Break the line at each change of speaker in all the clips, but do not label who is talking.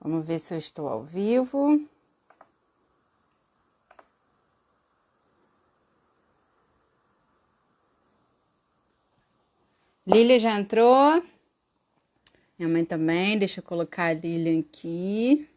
Vamos ver se eu estou ao vivo. Lília já entrou. Minha mãe também. Deixa eu colocar a Lília aqui.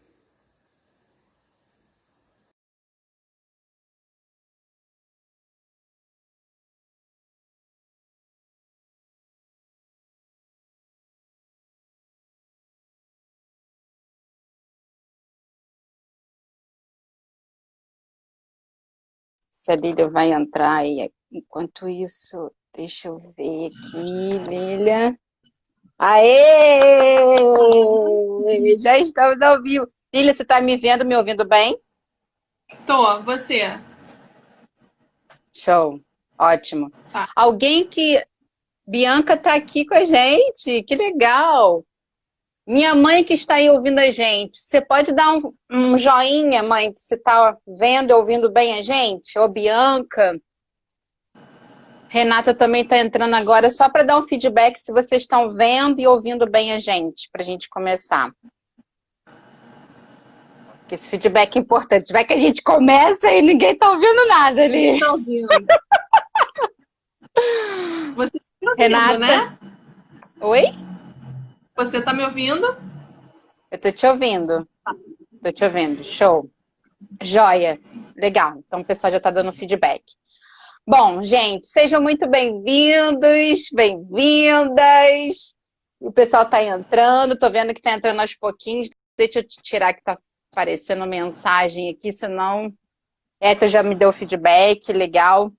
Se a Lília vai entrar aí. Enquanto isso, deixa eu ver aqui, Lília. Aê! Já estamos ao vivo. Lília, você está me vendo, me ouvindo bem?
Tô, você.
Show. Ótimo.
Tá.
Alguém que... Bianca está aqui com a gente. Que legal. Minha mãe que está aí ouvindo a gente. Você pode dar um joinha, mãe, que você está vendo e ouvindo bem a gente? Ô, Bianca. Renata também está entrando agora só para dar um feedback se vocês estão vendo e ouvindo bem a gente, para a gente começar. Porque esse feedback é importante. Vai que a gente começa e ninguém está ouvindo nada ali.
Tô ouvindo. Você tá me ouvindo,
Renata.
né?
Oi?
Você tá me ouvindo?
Eu tô te ouvindo. Tô te ouvindo. Show. Joia. Legal. Então o pessoal já está dando feedback. Bom, gente, sejam muito bem-vindos, bem-vindas. O pessoal está entrando, tô vendo que está entrando aos pouquinhos. Deixa eu tirar que está aparecendo mensagem aqui, senão... tu já me deu feedback, legal.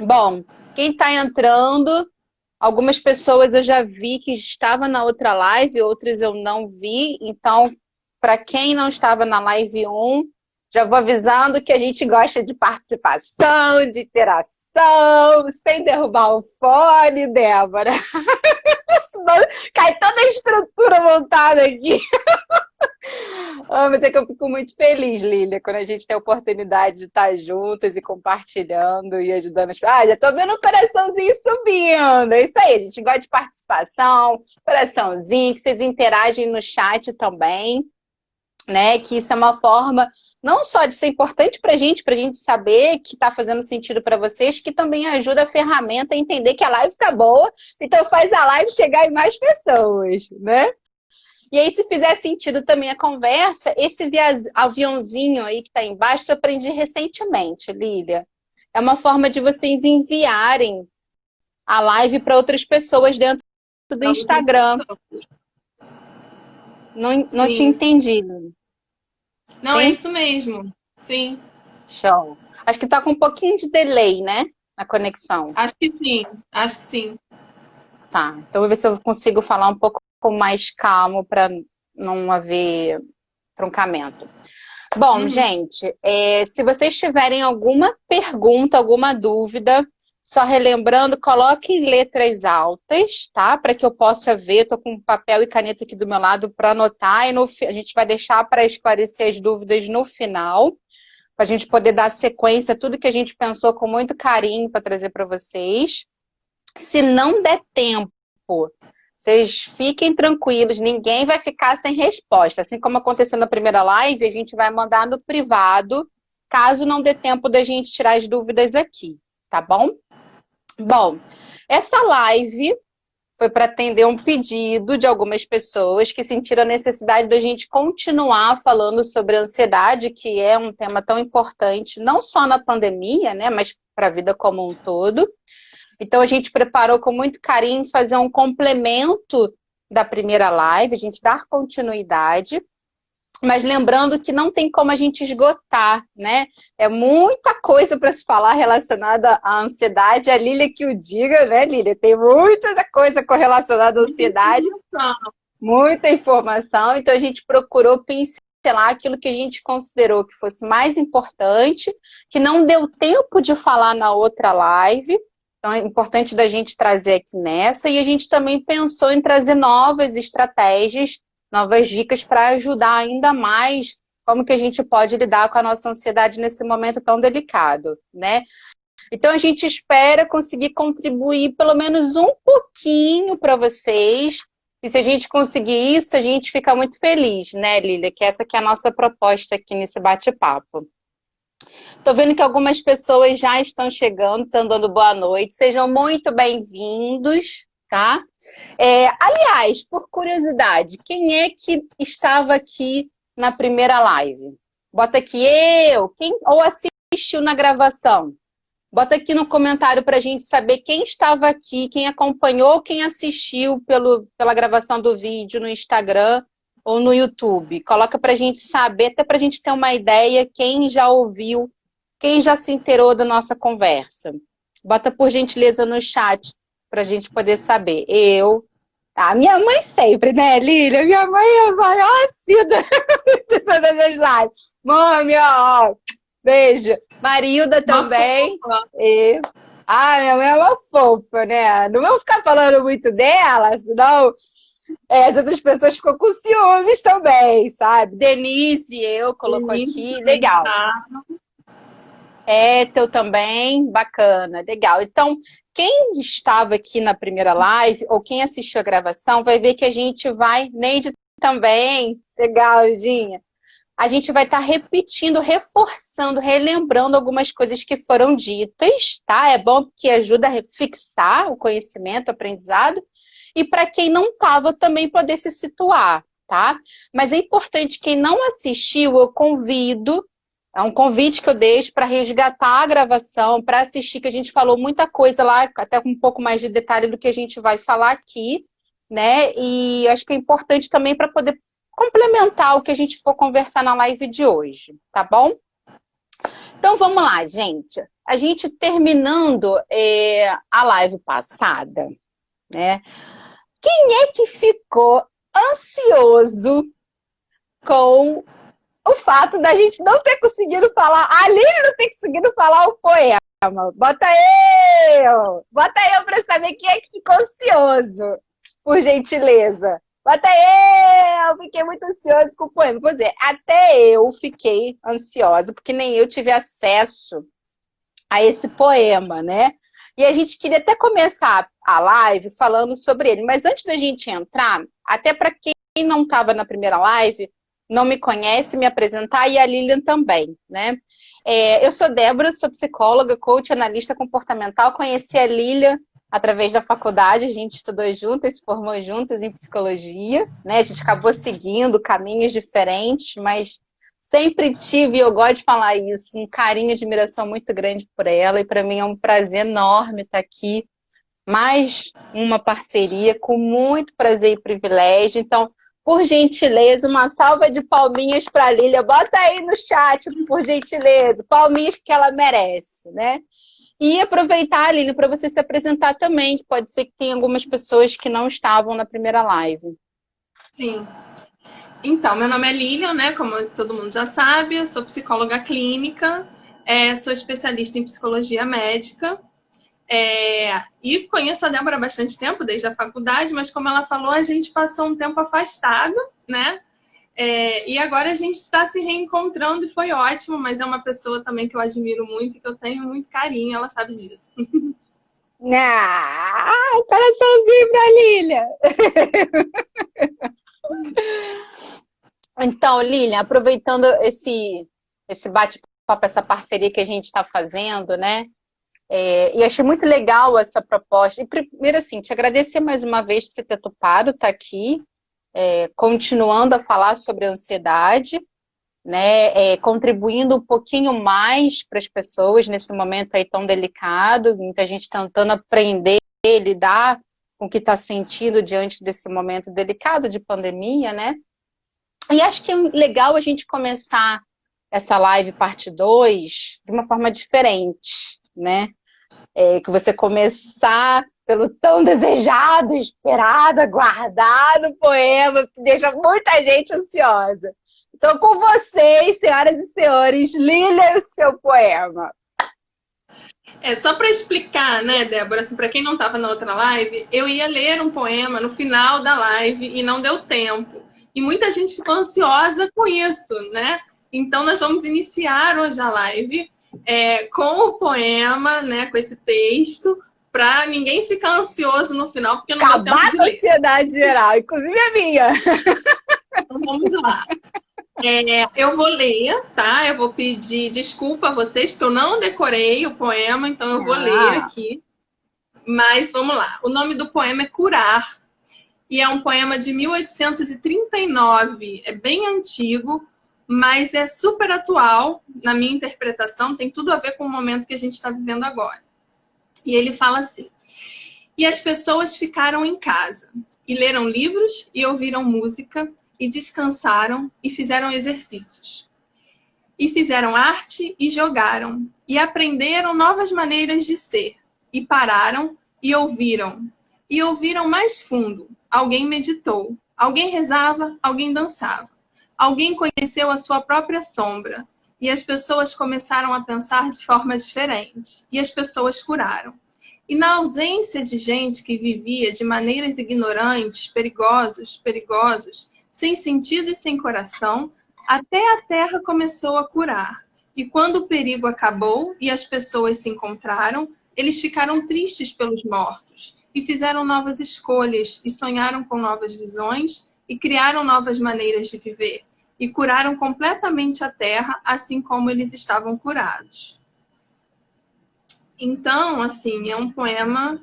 Bom, quem está entrando, algumas pessoas eu já vi que estavam na outra live, outras eu não vi. Então, para quem não estava na live 1, já vou avisando que a gente gosta de participação, de interação, sem derrubar o fone, Débora. Senão cai toda a estrutura montada aqui. Mas é que eu fico muito feliz, Lília, quando a gente tem a oportunidade de estar juntas e compartilhando e ajudando as pessoas. Já tô vendo o coraçãozinho subindo. É isso aí, a gente gosta de participação, coraçãozinho, que vocês interagem no chat também, né? Que isso é uma forma não só de ser importante pra gente saber que tá fazendo sentido para vocês, que também ajuda a ferramenta a entender que a live tá boa, então faz a live chegar em mais pessoas, né? E aí, se fizer sentido também a conversa, esse aviãozinho aí que tá embaixo, eu aprendi recentemente, Lília. É uma forma de vocês enviarem a live para outras pessoas dentro do Instagram. Não tinha
Sim.
entendido.
Não, é
Sim?
isso mesmo. Sim.
Show. Acho que tá com um pouquinho de delay, né? Na conexão.
Acho que sim. Acho que sim.
Tá. Então, vou ver se eu consigo falar um pouco mais calmo para não haver troncamento. Bom, gente, se vocês tiverem alguma pergunta, alguma dúvida, só relembrando, coloque em letras altas, tá? Para que eu possa ver. Estou com papel e caneta aqui do meu lado para anotar. E a gente vai deixar para esclarecer as dúvidas no final, para a gente poder dar sequência a tudo que a gente pensou com muito carinho para trazer para vocês. Se não der tempo, vocês fiquem tranquilos, ninguém vai ficar sem resposta. Assim como aconteceu na primeira live, a gente vai mandar no privado, caso não dê tempo da gente tirar as dúvidas aqui, tá bom? Bom, essa live foi para atender um pedido de algumas pessoas que sentiram a necessidade da gente continuar falando sobre a ansiedade, que é um tema tão importante, não só na pandemia, né, mas para a vida como um todo. Então, a gente preparou com muito carinho fazer um complemento da primeira live, a gente dar continuidade, mas lembrando que não tem como a gente esgotar, né? É muita coisa para se falar relacionada à ansiedade. A Lília que o diga, né, Lília? Tem muita coisa correlacionada à ansiedade, muita informação. Então, a gente procurou pincelar aquilo que a gente considerou que fosse mais importante, que não deu tempo de falar na outra live. Então, é importante da gente trazer aqui nessa. E a gente também pensou em trazer novas estratégias, novas dicas para ajudar ainda mais como que a gente pode lidar com a nossa ansiedade nesse momento tão delicado, né? Então, a gente espera conseguir contribuir pelo menos um pouquinho para vocês, E se a gente conseguir isso, a gente fica muito feliz, né, Lília? Que essa que é a nossa proposta aqui nesse bate-papo. Tô vendo que algumas pessoas já estão chegando, estão dando boa noite. Sejam muito bem-vindos, tá? Aliás, por curiosidade, quem é que estava aqui na primeira live? Bota aqui eu, ou assistiu na gravação. Bota aqui no comentário para a gente saber quem estava aqui, quem acompanhou, quem assistiu pela gravação do vídeo no Instagram ou no YouTube. Coloca para a gente saber, até para a gente ter uma ideia, quem já ouviu, quem já se inteirou da nossa conversa. Bota por gentileza no chat para a gente poder saber. A minha mãe sempre, né, Lília? Minha mãe é a maior assídua de todas as lives. Mãe, ó, beijo. Marilda também. Minha mãe é uma fofa, né? Não vamos ficar falando muito dela, senão as outras pessoas ficam com ciúmes também, sabe? Denise, colocou aqui. Legal. Teu também, bacana, legal. Então, quem estava aqui na primeira live, ou quem assistiu a gravação, vai ver que a gente vai, Neide também, legal, Lidinha. A gente vai estar repetindo, reforçando, relembrando algumas coisas que foram ditas, tá? É bom porque ajuda a fixar o conhecimento, o aprendizado, e para quem não estava também poder se situar, tá? Mas é importante, quem não assistiu, eu convido. É um convite que eu deixo para resgatar a gravação, para assistir, que a gente falou muita coisa lá, até com um pouco mais de detalhe do que a gente vai falar aqui, né? E acho que é importante também para poder complementar o que a gente for conversar na live de hoje, tá bom? Então vamos lá, gente. A gente terminando a live passada, né? Quem é que ficou ansioso com o fato da gente não ter conseguido falar, a Lília não ter conseguido falar o poema? Bota eu para saber quem é que ficou ansioso, por gentileza. Bota eu, fiquei muito ansioso com o poema. Pois é, até eu fiquei ansiosa, porque nem eu tive acesso a esse poema, né? E a gente queria até começar a live falando sobre ele, mas antes da gente entrar, até para quem não estava na primeira live, não me conhece, me apresentar, e a Lilian também, né? Eu sou Débora, sou psicóloga, coach, analista comportamental. Conheci a Lilian através da faculdade, a gente estudou juntas, se formou juntas em psicologia, né? A gente acabou seguindo caminhos diferentes, mas sempre tive, e eu gosto de falar isso, um carinho e admiração muito grande por ela, e para mim é um prazer enorme estar aqui. Mais uma parceria com muito prazer e privilégio. Então, por gentileza, uma salva de palminhas para a Lília. Bota aí no chat, por gentileza. Palminhas que ela merece, né? E aproveitar, Lília, para você se apresentar também, que pode ser que tenha algumas pessoas que não estavam na primeira live.
Sim. Então, meu nome é Lilian, né? Como todo mundo já sabe, eu sou psicóloga clínica, sou especialista em psicologia médica. E conheço a Débora há bastante tempo, desde a faculdade, mas como ela falou, a gente passou um tempo afastado, né? E agora a gente está se reencontrando e foi ótimo, mas é uma pessoa também que eu admiro muito e que eu tenho muito carinho, ela sabe disso.
Coraçãozinho pra Lília! Então, Lília, aproveitando esse bate-papo, essa parceria que a gente está fazendo, né? E achei muito legal essa proposta. E primeiro, assim, te agradecer mais uma vez por você ter topado estar aqui, continuando a falar sobre a ansiedade, né? Contribuindo um pouquinho mais para as pessoas nesse momento aí tão delicado, muita gente tentando aprender, lidar com o que está sentindo diante desse momento delicado de pandemia, né? E acho que é legal a gente começar essa live parte 2 de uma forma diferente, né? Que você começar pelo tão desejado, esperado, aguardado poema, que deixa muita gente ansiosa. Então, com vocês, senhoras e senhores, Lília e o seu poema.
Só para explicar, né, Débora, assim, para quem não estava na outra live, eu ia ler um poema no final da live e não deu tempo. E muita gente ficou ansiosa com isso, né? Então, nós vamos iniciar hoje a live com o poema, né, com esse texto, para ninguém ficar ansioso no final, porque não deu tempo
Acabar
de
com a
ler.
ansiedade geral, inclusive a minha.
Então vamos lá. Eu vou ler, tá? Eu vou pedir desculpa a vocês, porque eu não decorei o poema, então eu vou ler
Ah,
aqui. Mas vamos lá. O nome do poema é Curar, e é um poema de 1839. É bem antigo, mas é super atual na minha interpretação, tem tudo a ver com o momento que a gente está vivendo agora. E ele fala assim: e as pessoas ficaram em casa, e leram livros, e ouviram música, e descansaram, e fizeram exercícios. E fizeram arte, e jogaram, e aprenderam novas maneiras de ser, e pararam, e ouviram mais fundo. Alguém meditou, alguém rezava, alguém dançava. Alguém conheceu a sua própria sombra, e as pessoas começaram a pensar de forma diferente, e as pessoas curaram. E na ausência de gente que vivia de maneiras ignorantes, perigosos, sem sentido e sem coração, até a terra começou a curar. E quando o perigo acabou e as pessoas se encontraram, eles ficaram tristes pelos mortos e fizeram novas escolhas e sonharam com novas visões e criaram novas maneiras de viver e curaram completamente a terra, assim como eles estavam curados. Então, assim, é um poema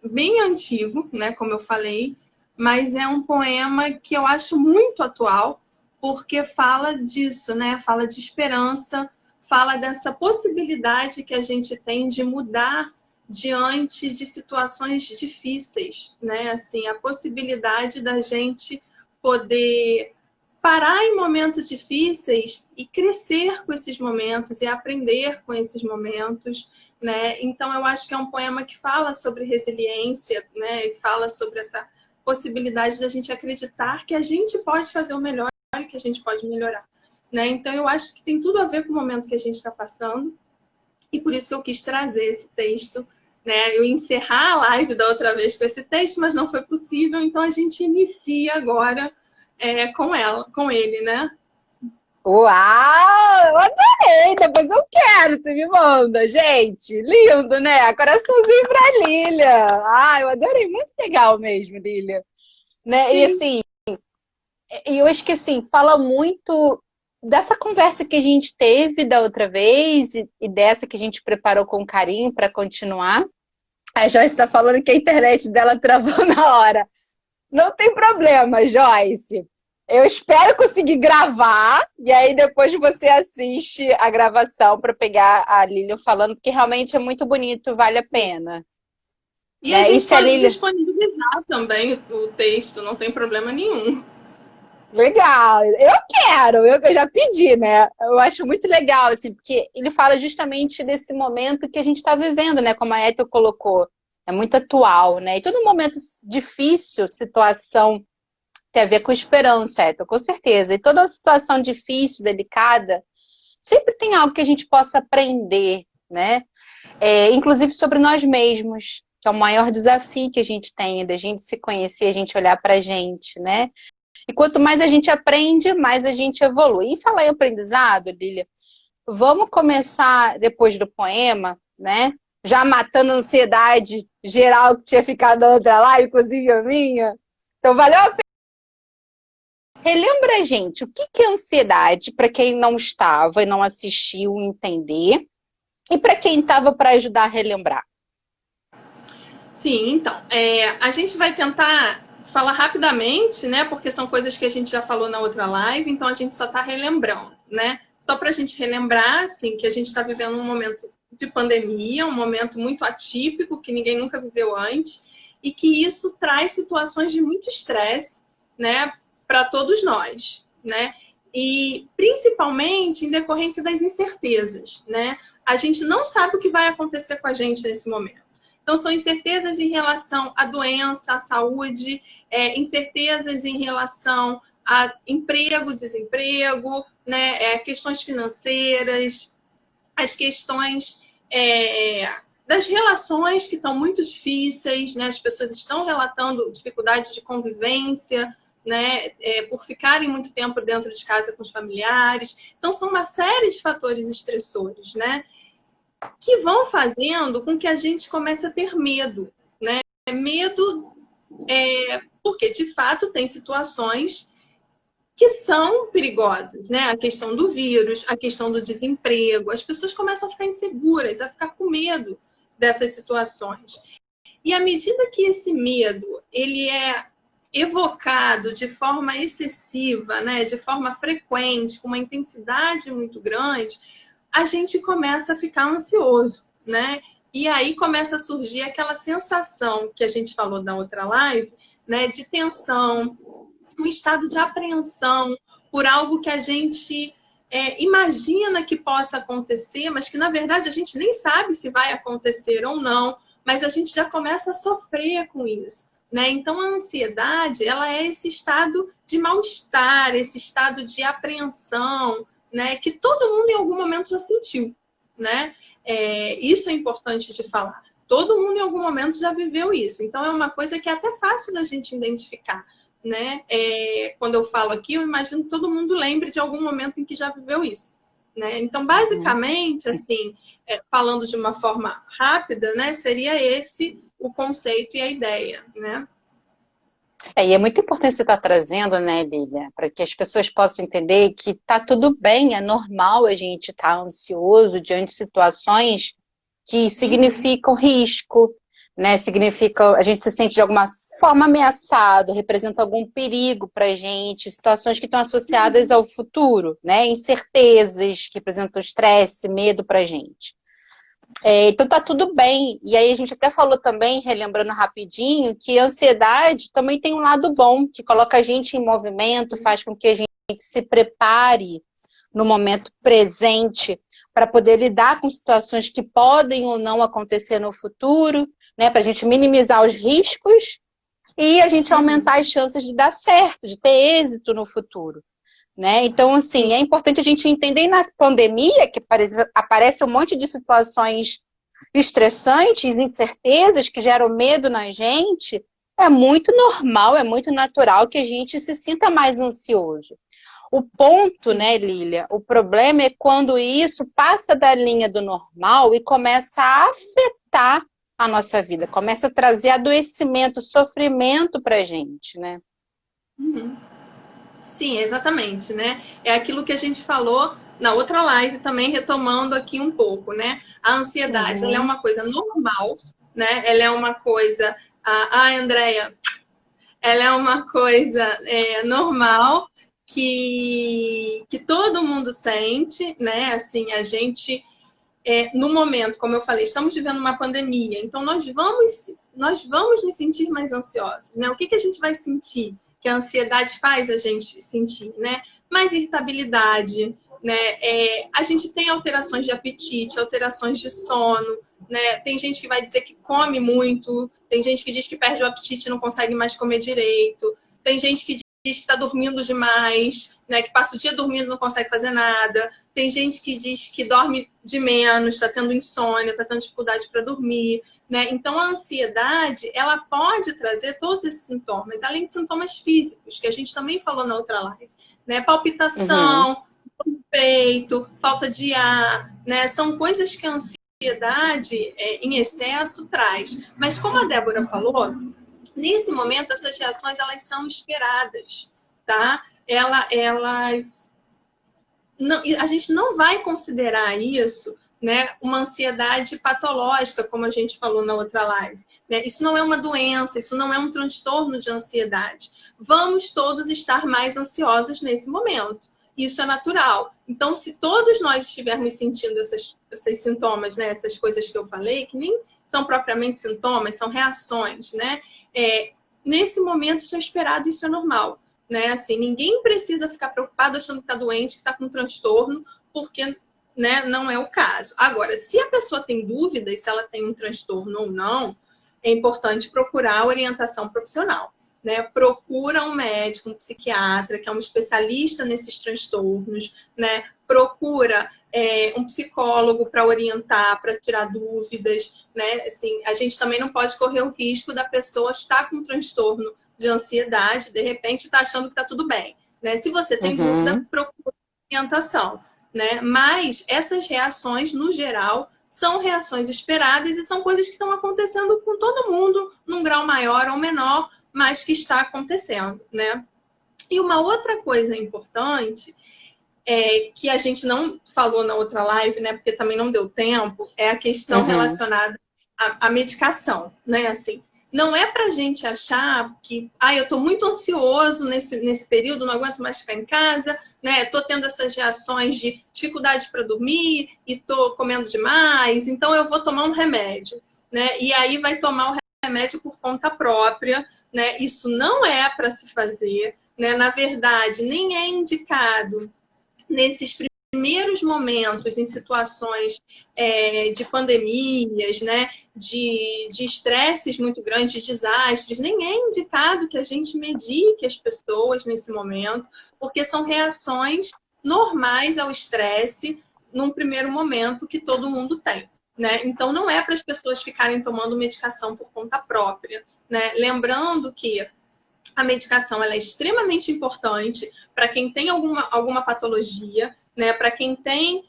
bem antigo, né, como eu falei, mas é um poema que eu acho muito atual, porque fala disso, né? Fala de esperança, fala dessa possibilidade que a gente tem de mudar diante de situações difíceis, né? Assim, a possibilidade da gente poder parar em momentos difíceis e crescer com esses momentos e aprender com esses momentos, né? Então eu acho que é um poema que fala sobre resiliência, né? E fala sobre essa possibilidade da gente acreditar que a gente pode fazer o melhor e que a gente pode melhorar, né? Então eu acho que tem tudo a ver com o momento que a gente está passando e por isso que eu quis trazer esse texto, né? Eu encerrar a live da outra vez com esse texto, mas não foi possível, então a gente inicia agora com ele, né?
uau! Eu adorei! Depois eu quero, você me manda. Gente, lindo, né? Coraçãozinho pra Lilia. Ah, eu adorei. Muito legal mesmo, Lilia. Né? E
Sim.
assim, eu acho que assim, fala muito dessa conversa que a gente teve da outra vez e dessa que a gente preparou com carinho para continuar. A Joyce está falando que a internet dela travou na hora. Não tem problema, Joyce. Eu espero conseguir gravar e aí depois você assiste a gravação para pegar a Lilian falando, porque realmente é muito bonito, vale a pena.
E a
Né? E
gente
se a
pode
Lilian...
disponibilizar também o texto, não tem problema nenhum.
Legal, eu já pedi, né? Eu acho muito legal, assim, porque ele fala justamente desse momento que a gente está vivendo, né? Como a Eto colocou, é muito atual, né? E todo momento difícil, situação tem a ver com esperança, Eto, com certeza. E toda situação difícil, delicada, sempre tem algo que a gente possa aprender, né? Inclusive sobre nós mesmos, que é o maior desafio que a gente tem, da gente se conhecer, a gente olhar pra gente, né? E quanto mais a gente aprende, mais a gente evolui. E falar em aprendizado, Lília, vamos começar depois do poema, né? Já matando a ansiedade geral que tinha ficado na outra lá, inclusive a minha. Então, valeu a pena. Relembra, gente, o que é ansiedade para quem não estava e não assistiu entender, e para quem estava para ajudar a relembrar.
Sim, então, a gente vai tentar falar rapidamente, né? Porque são coisas que a gente já falou na outra live, então a gente só está relembrando, né? Só para a gente relembrar, assim, que a gente está vivendo um momento de pandemia, um momento muito atípico, que ninguém nunca viveu antes, e que isso traz situações de muito estresse, né? Para todos nós, né? E principalmente em decorrência das incertezas, né? A gente não sabe o que vai acontecer com a gente nesse momento. Então, são incertezas em relação à doença, à saúde, incertezas em relação a emprego, desemprego, né, questões financeiras, as questões das relações que estão muito difíceis, né, as pessoas estão relatando dificuldades de convivência, né, por ficarem muito tempo dentro de casa com os familiares. Então, são uma série de fatores estressores, né? que vão fazendo com que a gente comece a ter medo, né? Medo porque, de fato, tem situações que são perigosas, né? A questão do vírus, a questão do desemprego, as pessoas começam a ficar inseguras, a ficar com medo dessas situações. E à medida que esse medo ele é evocado de forma excessiva, né, de forma frequente, com uma intensidade muito grande, a gente começa a ficar ansioso, né? E aí começa a surgir aquela sensação que a gente falou na outra live, né, de tensão, um estado de apreensão por algo que a gente imagina que possa acontecer, mas que na verdade a gente nem sabe se vai acontecer ou não, mas a gente já começa a sofrer com isso. Né? Então, a ansiedade, ela é esse estado de mal-estar, esse estado de apreensão, né? Que todo mundo em algum momento já sentiu. Né? Isso é importante de falar. Todo mundo em algum momento já viveu isso. Então, é uma coisa que é até fácil da gente identificar. Né? Quando eu falo aqui, eu imagino que todo mundo lembre de algum momento em que já viveu isso. Né? Então, basicamente, assim, falando de uma forma rápida, né, seria esse o conceito e a ideia, né?
E é muito importante você estar trazendo, né, Lília, para que as pessoas possam entender que tá tudo bem, é normal a gente estar ansioso diante de situações que significam risco, né? Significa a gente se sente de alguma forma ameaçado, representa algum perigo para a gente, situações que estão associadas ao futuro, né? Incertezas que representam estresse, medo para a gente. Então tá tudo bem. E aí a gente até falou também, relembrando rapidinho, que a ansiedade também tem um lado bom, que coloca a gente em movimento, faz com que a gente se prepare no momento presente para poder lidar com situações que podem ou não acontecer no futuro, né? Para a gente minimizar os riscos e a gente aumentar as chances de dar certo, de ter êxito no futuro. Né? Então, assim, é importante a gente entender na pandemia que aparece um monte de situações estressantes, incertezas, que geram medo na gente. É muito normal, é muito natural que a gente se sinta mais ansioso. O ponto, né, Lília, o problema é quando isso passa da linha do normal e começa a afetar a nossa vida, começa a trazer adoecimento, sofrimento pra gente, né?
Sim, exatamente, né? É aquilo que a gente falou na outra live também, retomando aqui um pouco, né? A ansiedade, ela é uma coisa normal, né? Ela é uma coisa... Andréia, ela é uma coisa normal que todo mundo sente, né? Assim, a gente... no momento, como eu falei, estamos vivendo uma pandemia, então nós vamos nos sentir mais ansiosos, né? O que a gente vai sentir? Que a ansiedade faz a gente sentir, né? Mais irritabilidade, né? A gente tem alterações de apetite, alterações de sono, né? Tem gente que vai dizer que come muito, tem gente que diz que perde o apetite e não consegue mais comer direito, tem gente que diz que está dormindo demais, né? Que passa o dia dormindo e não consegue fazer nada. Tem gente que diz que dorme de menos, está tendo insônia, está tendo dificuldade para dormir. Né? Então, a ansiedade, ela pode trazer todos esses sintomas, além de sintomas físicos, que a gente também falou na outra live. Né? Palpitação, peito, falta de ar, né? São coisas que a ansiedade em excesso traz. Mas como a Débora falou, nesse momento essas reações elas são esperadas, tá? Elas não, a gente não vai considerar isso, né, uma ansiedade patológica, como a gente falou na outra live. Né? Isso não é uma doença, isso não é um transtorno de ansiedade. Vamos todos estar mais ansiosos nesse momento. Isso é natural. Então, se todos nós estivermos sentindo esses sintomas, né, essas coisas que eu falei, que nem são propriamente sintomas, são reações, né? Nesse momento isso é esperado, isso é normal. Né? Assim, ninguém precisa ficar preocupado achando que está doente, que está com um transtorno, porque, né, não é o caso. Agora, se a pessoa tem dúvidas se ela tem um transtorno ou não, é importante procurar orientação profissional. Né? Procura um médico, um psiquiatra, que é um especialista nesses transtornos, né? Procura um psicólogo para orientar, para tirar dúvidas. Né? Assim, a gente também não pode correr o risco da pessoa estar com um transtorno de ansiedade, de repente está achando que está tudo bem. Né? Se você tem dúvida, procure orientação. Né? Mas essas reações, no geral, são reações esperadas e são coisas que estão acontecendo com todo mundo, num grau maior ou menor, mas que está acontecendo, né? E uma outra coisa importante, que a gente não falou na outra live, né, porque também não deu tempo, é a questão relacionada à medicação, né? Assim, não é pra gente achar que, eu tô muito ansioso nesse período, não aguento mais ficar em casa, né? Tô tendo essas reações de dificuldade para dormir e tô comendo demais, então eu vou tomar um remédio, né? E aí vai tomar o remédio por conta própria, né? Isso não é para se fazer, né? Na verdade, nem é indicado nesses primeiros momentos, em situações de pandemias, né, de estresses muito grandes, de desastres, nem é indicado que a gente medique as pessoas nesse momento, porque são reações normais ao estresse num primeiro momento que todo mundo tem. Né? Então, não é para as pessoas ficarem tomando medicação por conta própria. Né? Lembrando que a medicação ela é extremamente importante para quem tem alguma patologia, né? Para quem tem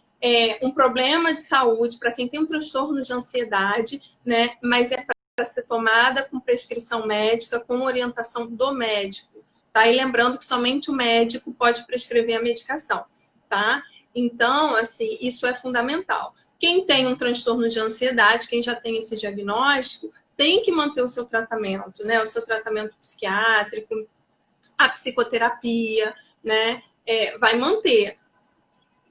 um problema de saúde, para quem tem um transtorno de ansiedade, né? Mas é para ser tomada com prescrição médica, com orientação do médico. Tá? E lembrando que somente o médico pode prescrever a medicação. Tá? Então, assim, isso é fundamental. Quem tem um transtorno de ansiedade, quem já tem esse diagnóstico, tem que manter o seu tratamento, né? O seu tratamento psiquiátrico, a psicoterapia, né? Vai manter.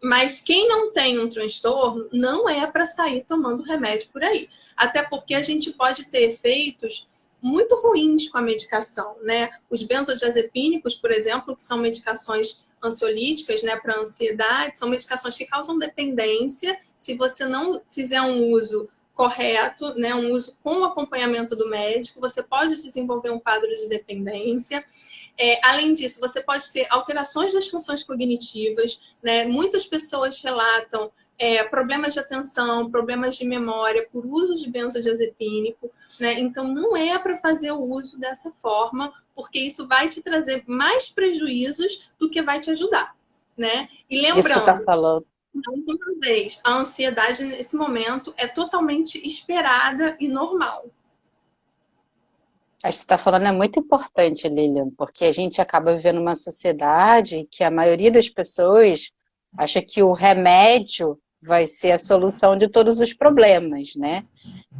Mas quem não tem um transtorno, não é para sair tomando remédio por aí. Até porque a gente pode ter efeitos muito ruins com a medicação, né? Os benzodiazepínicos, por exemplo, que são medicações ansiolíticas, né, para ansiedade, são medicações que causam dependência. Se você não fizer um uso correto, né, um uso com o acompanhamento do médico, você pode desenvolver um quadro de dependência. Além disso, você pode ter alterações das funções cognitivas, né? Muitas pessoas relatam problemas de atenção, problemas de memória por uso de benzodiazepínico, né? Então, não é para fazer o uso dessa forma, porque isso vai te trazer mais prejuízos do que vai te ajudar, né? E lembrando,
isso tá falando.
mais uma vez, a ansiedade nesse momento é totalmente esperada e normal.
Acho que você está falando é muito importante, Lilian, porque a gente acaba vivendo uma sociedade que a maioria das pessoas acha que o remédio vai ser a solução de todos os problemas, né?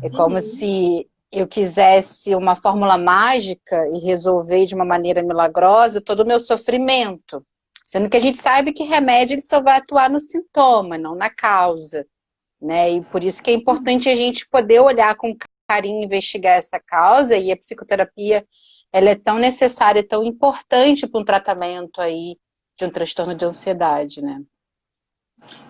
É como se eu quisesse uma fórmula mágica e resolver de uma maneira milagrosa todo o meu sofrimento. Sendo que a gente sabe que remédio ele só vai atuar no sintoma, não na causa, né? E por isso que é importante a gente poder olhar com carinho, investigar essa causa, e a psicoterapia ela é tão necessária, tão importante para um tratamento aí de um transtorno de ansiedade, né?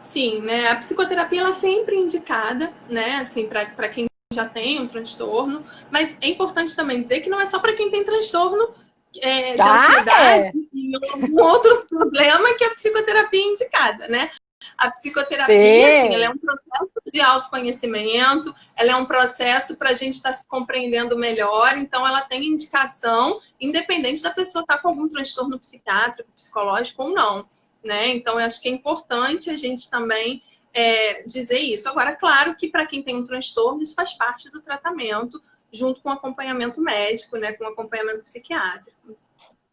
Sim, né? A psicoterapia ela é sempre indicada, né? Assim, para quem já tem um transtorno, mas é importante também dizer que não é só para quem tem transtorno de ansiedade e um outro problema que a psicoterapia é indicada, né? A psicoterapia, assim, ela é um processo de autoconhecimento, ela é um processo para a gente estar se compreendendo melhor, então ela tem indicação, independente da pessoa estar com algum transtorno psiquiátrico, psicológico ou não, né? Então, eu acho que é importante a gente também dizer isso. Agora, claro que para quem tem um transtorno, isso faz parte do tratamento, junto com acompanhamento médico, né? Com acompanhamento psiquiátrico.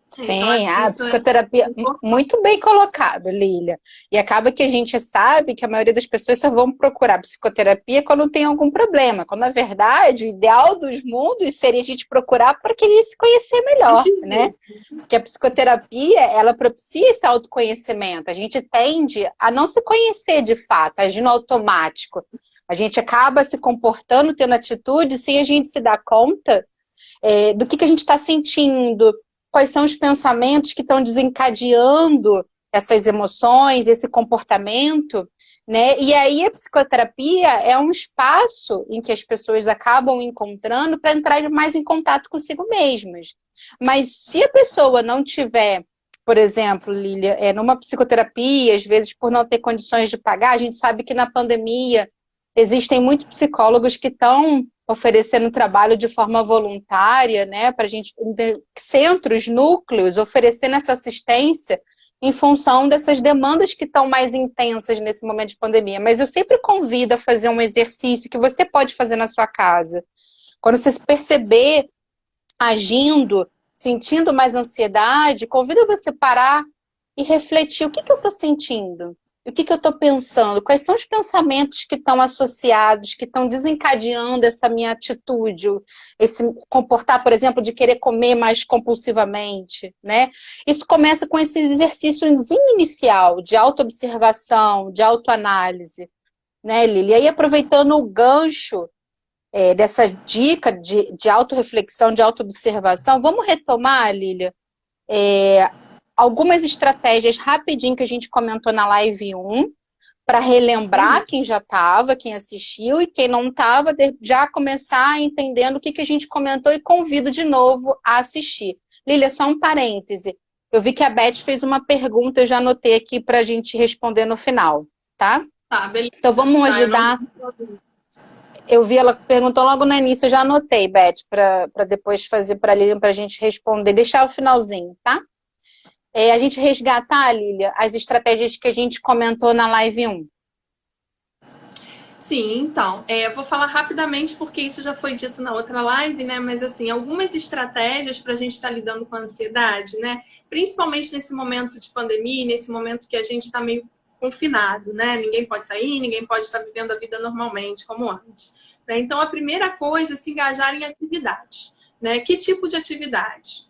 Sim, então, a psicoterapia, muito bem colocado, Lília. E acaba que a gente sabe que a maioria das pessoas só vão procurar psicoterapia quando tem algum problema, quando na verdade o ideal dos mundos seria a gente procurar para querer se conhecer melhor, né? Que a psicoterapia, ela propicia esse autoconhecimento. A gente tende a não se conhecer de fato, agindo automático. A gente acaba se comportando, tendo atitude, sem a gente se dar conta do que a gente está sentindo, quais são os pensamentos que estão desencadeando essas emoções, esse comportamento, né? E aí a psicoterapia é um espaço em que as pessoas acabam encontrando para entrar mais em contato consigo mesmas. Mas se a pessoa não tiver, por exemplo, Lília, numa psicoterapia, às vezes por não ter condições de pagar, a gente sabe que na pandemia existem muitos psicólogos que estão oferecendo trabalho de forma voluntária, né, para a gente, centros, núcleos, oferecendo essa assistência em função dessas demandas que estão mais intensas nesse momento de pandemia. Mas eu sempre convido a fazer um exercício que você pode fazer na sua casa. Quando você se perceber agindo, sentindo mais ansiedade, convido você a parar e refletir o que eu estou sentindo, o que eu estou pensando, quais são os pensamentos que estão associados, que estão desencadeando essa minha atitude, esse comportar, por exemplo, de querer comer mais compulsivamente, né? Isso começa com esse exercíciozinho inicial de autoobservação, de autoanálise, né, Lili? E aí, aproveitando o gancho dessa dica de autorreflexão, de autoobservação, vamos retomar, Lília, algumas estratégias rapidinho que a gente comentou na live 1, para relembrar quem já estava, quem assistiu, e quem não estava, já começar entendendo o que a gente comentou e convido de novo a assistir. Lília, só um parêntese. Eu vi que a Beth fez uma pergunta, eu já anotei aqui para a gente responder no final, tá?
Tá, beleza.
Então vamos ajudar. Eu vi, ela perguntou logo no início, eu já anotei, Beth, para depois fazer para a Lília, para a gente responder, deixar o finalzinho, tá? A gente resgatar, Lília, as estratégias que a gente comentou na live 1.
Sim, então, eu vou falar rapidamente porque isso já foi dito na outra live, né? Mas, assim, algumas estratégias para a gente estar lidando com a ansiedade, né? Principalmente nesse momento de pandemia, nesse momento que a gente está meio confinado, né? Ninguém pode sair, ninguém pode estar vivendo a vida normalmente, como antes. Né? Então, a primeira coisa é se engajar em atividades, né? Que tipo de atividade?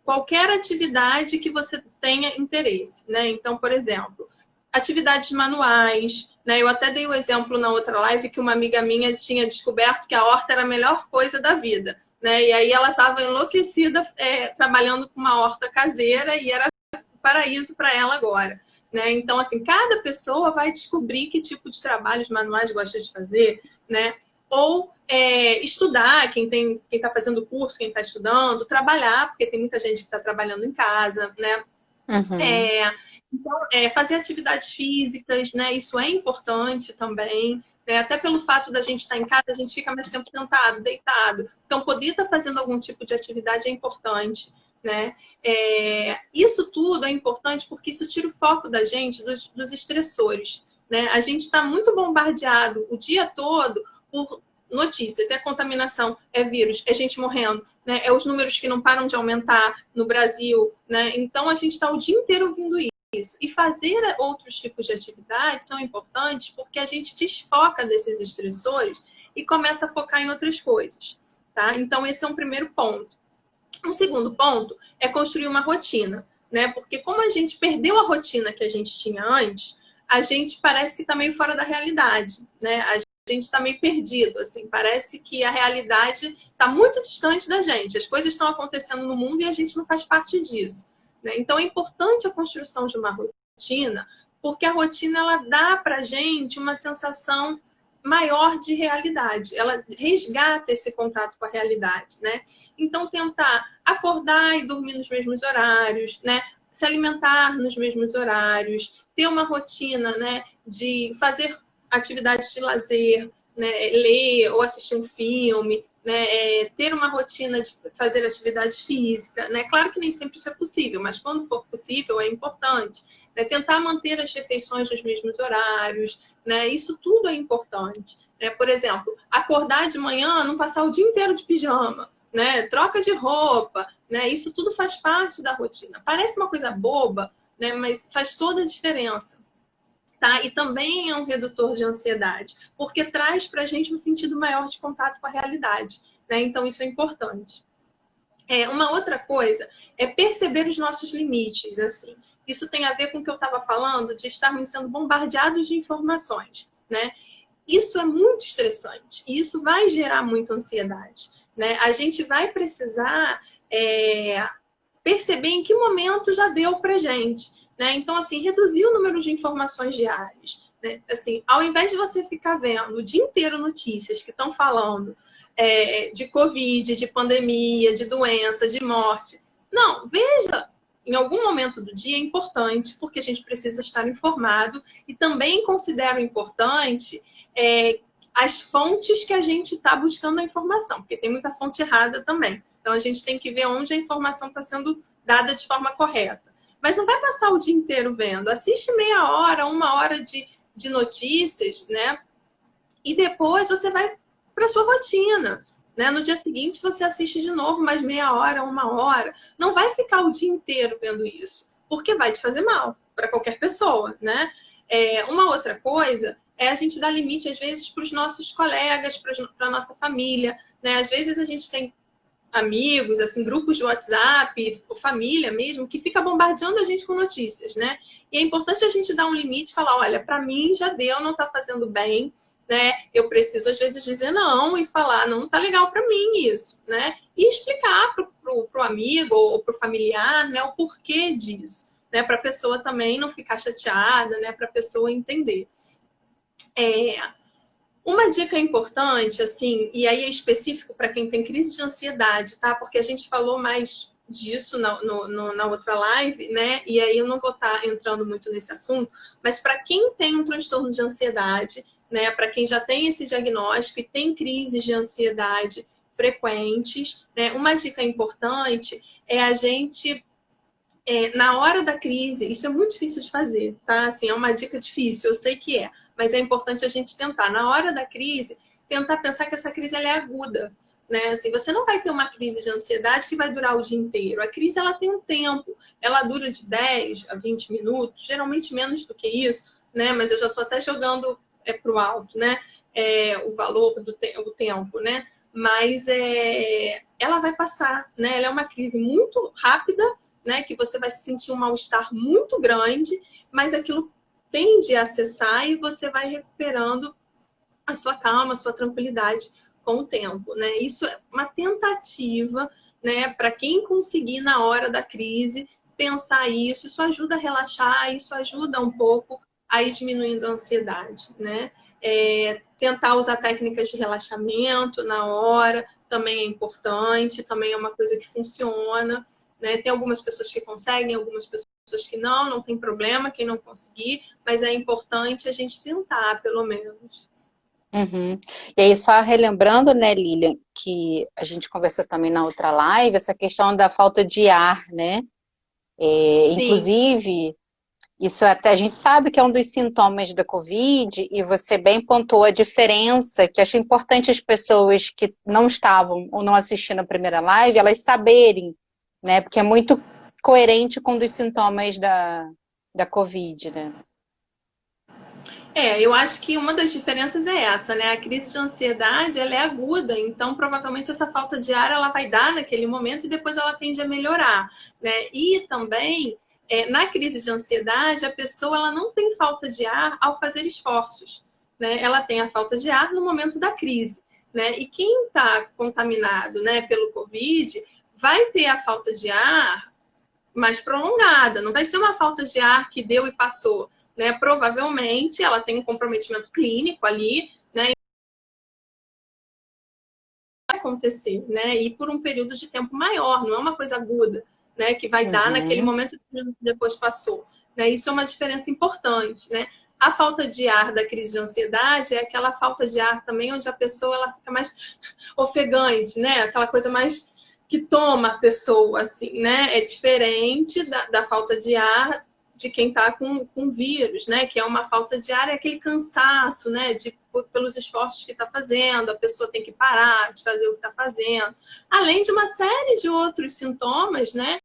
Qualquer atividade que você tenha interesse, né? Então, por exemplo, atividades manuais, né? Eu até dei o exemplo na outra live que uma amiga minha tinha descoberto que a horta era a melhor coisa da vida, né? E aí ela estava enlouquecida trabalhando com uma horta caseira e era paraíso para ela agora, né? Então, assim, cada pessoa vai descobrir que tipo de trabalhos manuais gosta de fazer, né? Ou estudar, quem está fazendo curso, quem está estudando, trabalhar, porque tem muita gente que está trabalhando em casa, né?
Uhum.
Então, fazer atividades físicas, né? Isso é importante também. Né? Até pelo fato da gente estar em casa, a gente fica mais tempo sentado, deitado. Então, poder estar fazendo algum tipo de atividade é importante, né? Isso tudo é importante porque isso tira o foco da gente dos estressores, né? A gente está muito bombardeado o dia todo por notícias, é contaminação, é vírus, é gente morrendo, né? É os números que não param de aumentar no Brasil, né? Então a gente está o dia inteiro ouvindo isso. E fazer outros tipos de atividades são importantes porque a gente desfoca desses estressores e começa a focar em outras coisas, tá? Então esse é um primeiro ponto. Um segundo ponto é construir uma rotina, né? Porque como a gente perdeu a rotina que a gente tinha antes, a gente parece que está meio fora da realidade, né? A gente está meio perdido, assim, parece que a realidade está muito distante da gente. As coisas estão acontecendo no mundo e a gente não faz parte disso, né? Então é importante a construção de uma rotina, porque a rotina ela dá para a gente uma sensação maior de realidade. Ela resgata esse contato com a realidade, né? Então tentar acordar e dormir nos mesmos horários, né? Se alimentar nos mesmos horários, ter uma rotina, né, de fazer atividades de lazer, né, ler ou assistir um filme, né, ter uma rotina de fazer atividade física, né? Claro que nem sempre isso é possível, mas quando for possível é importante, né? Tentar manter as refeições nos mesmos horários, né? Isso tudo é importante, né? Por exemplo, acordar de manhã, não passar o dia inteiro de pijama, né? Troca de roupa, né? Isso tudo faz parte da rotina. Parece uma coisa boba, né? Mas faz toda a diferença. Tá? E também é um redutor de ansiedade, porque traz para a gente um sentido maior de contato com a realidade, né? Então isso é importante. Uma outra coisa é perceber os nossos limites, assim. Isso tem a ver com o que eu estava falando, de estarmos sendo bombardeados de informações, né? Isso é muito estressante e isso vai gerar muita ansiedade, né? A gente vai precisar perceber em que momento já deu para gente. Né? Então, assim, reduzir o número de informações diárias. Né? Assim, ao invés de você ficar vendo o dia inteiro notícias que estão falando de Covid, de pandemia, de doença, de morte. Não, veja, em algum momento do dia é importante, porque a gente precisa estar informado e também considero importante as fontes que a gente está buscando a informação, porque tem muita fonte errada também. Então, a gente tem que ver onde a informação está sendo dada de forma correta. mas não vai passar o dia inteiro vendo. Assiste meia hora, uma hora de notícias, né? E depois você vai para sua rotina, né? No dia seguinte você assiste de novo mais meia hora, uma hora. Não vai ficar o dia inteiro vendo isso, porque vai te fazer mal para qualquer pessoa, né? Uma outra coisa é a gente dar limite, às vezes, para os nossos colegas, para a nossa família, né? Às vezes a gente tem amigos, assim, grupos de WhatsApp, ou família mesmo, que fica bombardeando a gente com notícias, né? E é importante a gente dar um limite e falar, olha, para mim já deu, não está fazendo bem, né? Eu preciso, às vezes, dizer não e falar, não tá legal para mim isso, né? E explicar pro amigo ou pro familiar, né, o porquê disso, né? Para a pessoa também não ficar chateada, né? Para a pessoa entender. Uma dica importante, assim, e aí é específico para quem tem crise de ansiedade, tá? Porque a gente falou mais disso na outra live, né? E aí eu não vou estar entrando muito nesse assunto, mas para quem tem um transtorno de ansiedade, né? Para quem já tem esse diagnóstico e tem crises de ansiedade frequentes, né? Uma dica importante é a gente na hora da crise, isso é muito difícil de fazer, tá? Assim, é uma dica difícil, eu sei que é, mas é importante a gente tentar. Na hora da crise, tentar pensar que essa crise ela é aguda, né? Assim, você não vai ter uma crise de ansiedade que vai durar o dia inteiro. A crise ela tem um tempo, ela dura de 10 a 20 minutos, geralmente menos do que isso, né? Mas eu já estou até jogando pro alto, né? O valor do o tempo, né? Mas ela vai passar, né? Ela é uma crise muito rápida, né, que você vai sentir um mal-estar muito grande, mas aquilo tende a cessar e você vai recuperando a sua calma, a sua tranquilidade com o tempo, né? Isso é uma tentativa, né, para quem conseguir na hora da crise pensar isso ajuda a relaxar, isso ajuda um pouco a ir diminuindo a ansiedade, né? Tentar usar técnicas de relaxamento na hora também é importante, também é uma coisa que funciona. Né? Tem algumas pessoas que conseguem, algumas pessoas que não tem problema quem não conseguir, mas é importante a gente tentar, pelo menos.
Uhum. E aí, só relembrando, né, Lilian, que a gente conversou também na outra live, essa questão da falta de ar, né?
Sim.
Inclusive, isso até a gente sabe que é um dos sintomas da Covid, e você bem pontuou a diferença, que acho importante as pessoas que não estavam ou não assistindo a primeira live, elas saberem, né? Porque é muito coerente com um dos sintomas da Covid, né?
Eu acho que uma das diferenças é essa, né? A crise de ansiedade, ela é aguda, então provavelmente essa falta de ar ela vai dar naquele momento e depois ela tende a melhorar, né? E também, na crise de ansiedade, a pessoa ela não tem falta de ar ao fazer esforços, né? Ela tem a falta de ar no momento da crise, né? E quem está contaminado, né, pelo Covid vai ter a falta de ar mais prolongada, não vai ser uma falta de ar que deu e passou, né? Provavelmente ela tem um comprometimento clínico ali, né? Vai acontecer, né? E por um período de tempo maior, não é uma coisa aguda, né? Que vai dar naquele momento e depois passou, né? Isso é uma diferença importante, né? A falta de ar da crise de ansiedade é aquela falta de ar também onde a pessoa ela fica mais ofegante, né? Aquela coisa mais que toma a pessoa, assim, né? É diferente da falta de ar de quem está com vírus, né? Que é uma falta de ar, é aquele cansaço, né? Pelos esforços que está fazendo, a pessoa tem que parar de fazer o que está fazendo. Além de uma série de outros sintomas, né?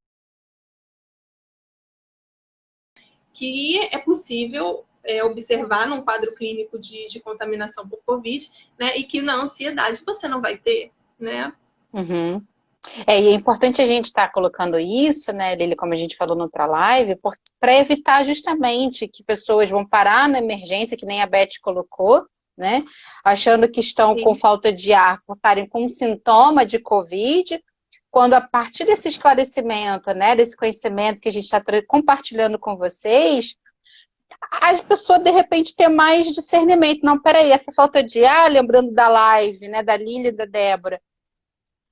Que é possível observar num quadro clínico de contaminação por Covid, né? E que na ansiedade você não vai ter, né?
Uhum. E é importante a gente estar colocando isso, né, Lili, como a gente falou na outra live, para evitar justamente que pessoas vão parar na emergência, que nem a Beth colocou, né, achando que estão com falta de ar por estarem com um sintoma de Covid, quando a partir desse esclarecimento, né, desse conhecimento que a gente está compartilhando com vocês, as pessoas de repente ter mais discernimento. Não, peraí, essa falta de ar, lembrando da live, né, da Lili e da Débora,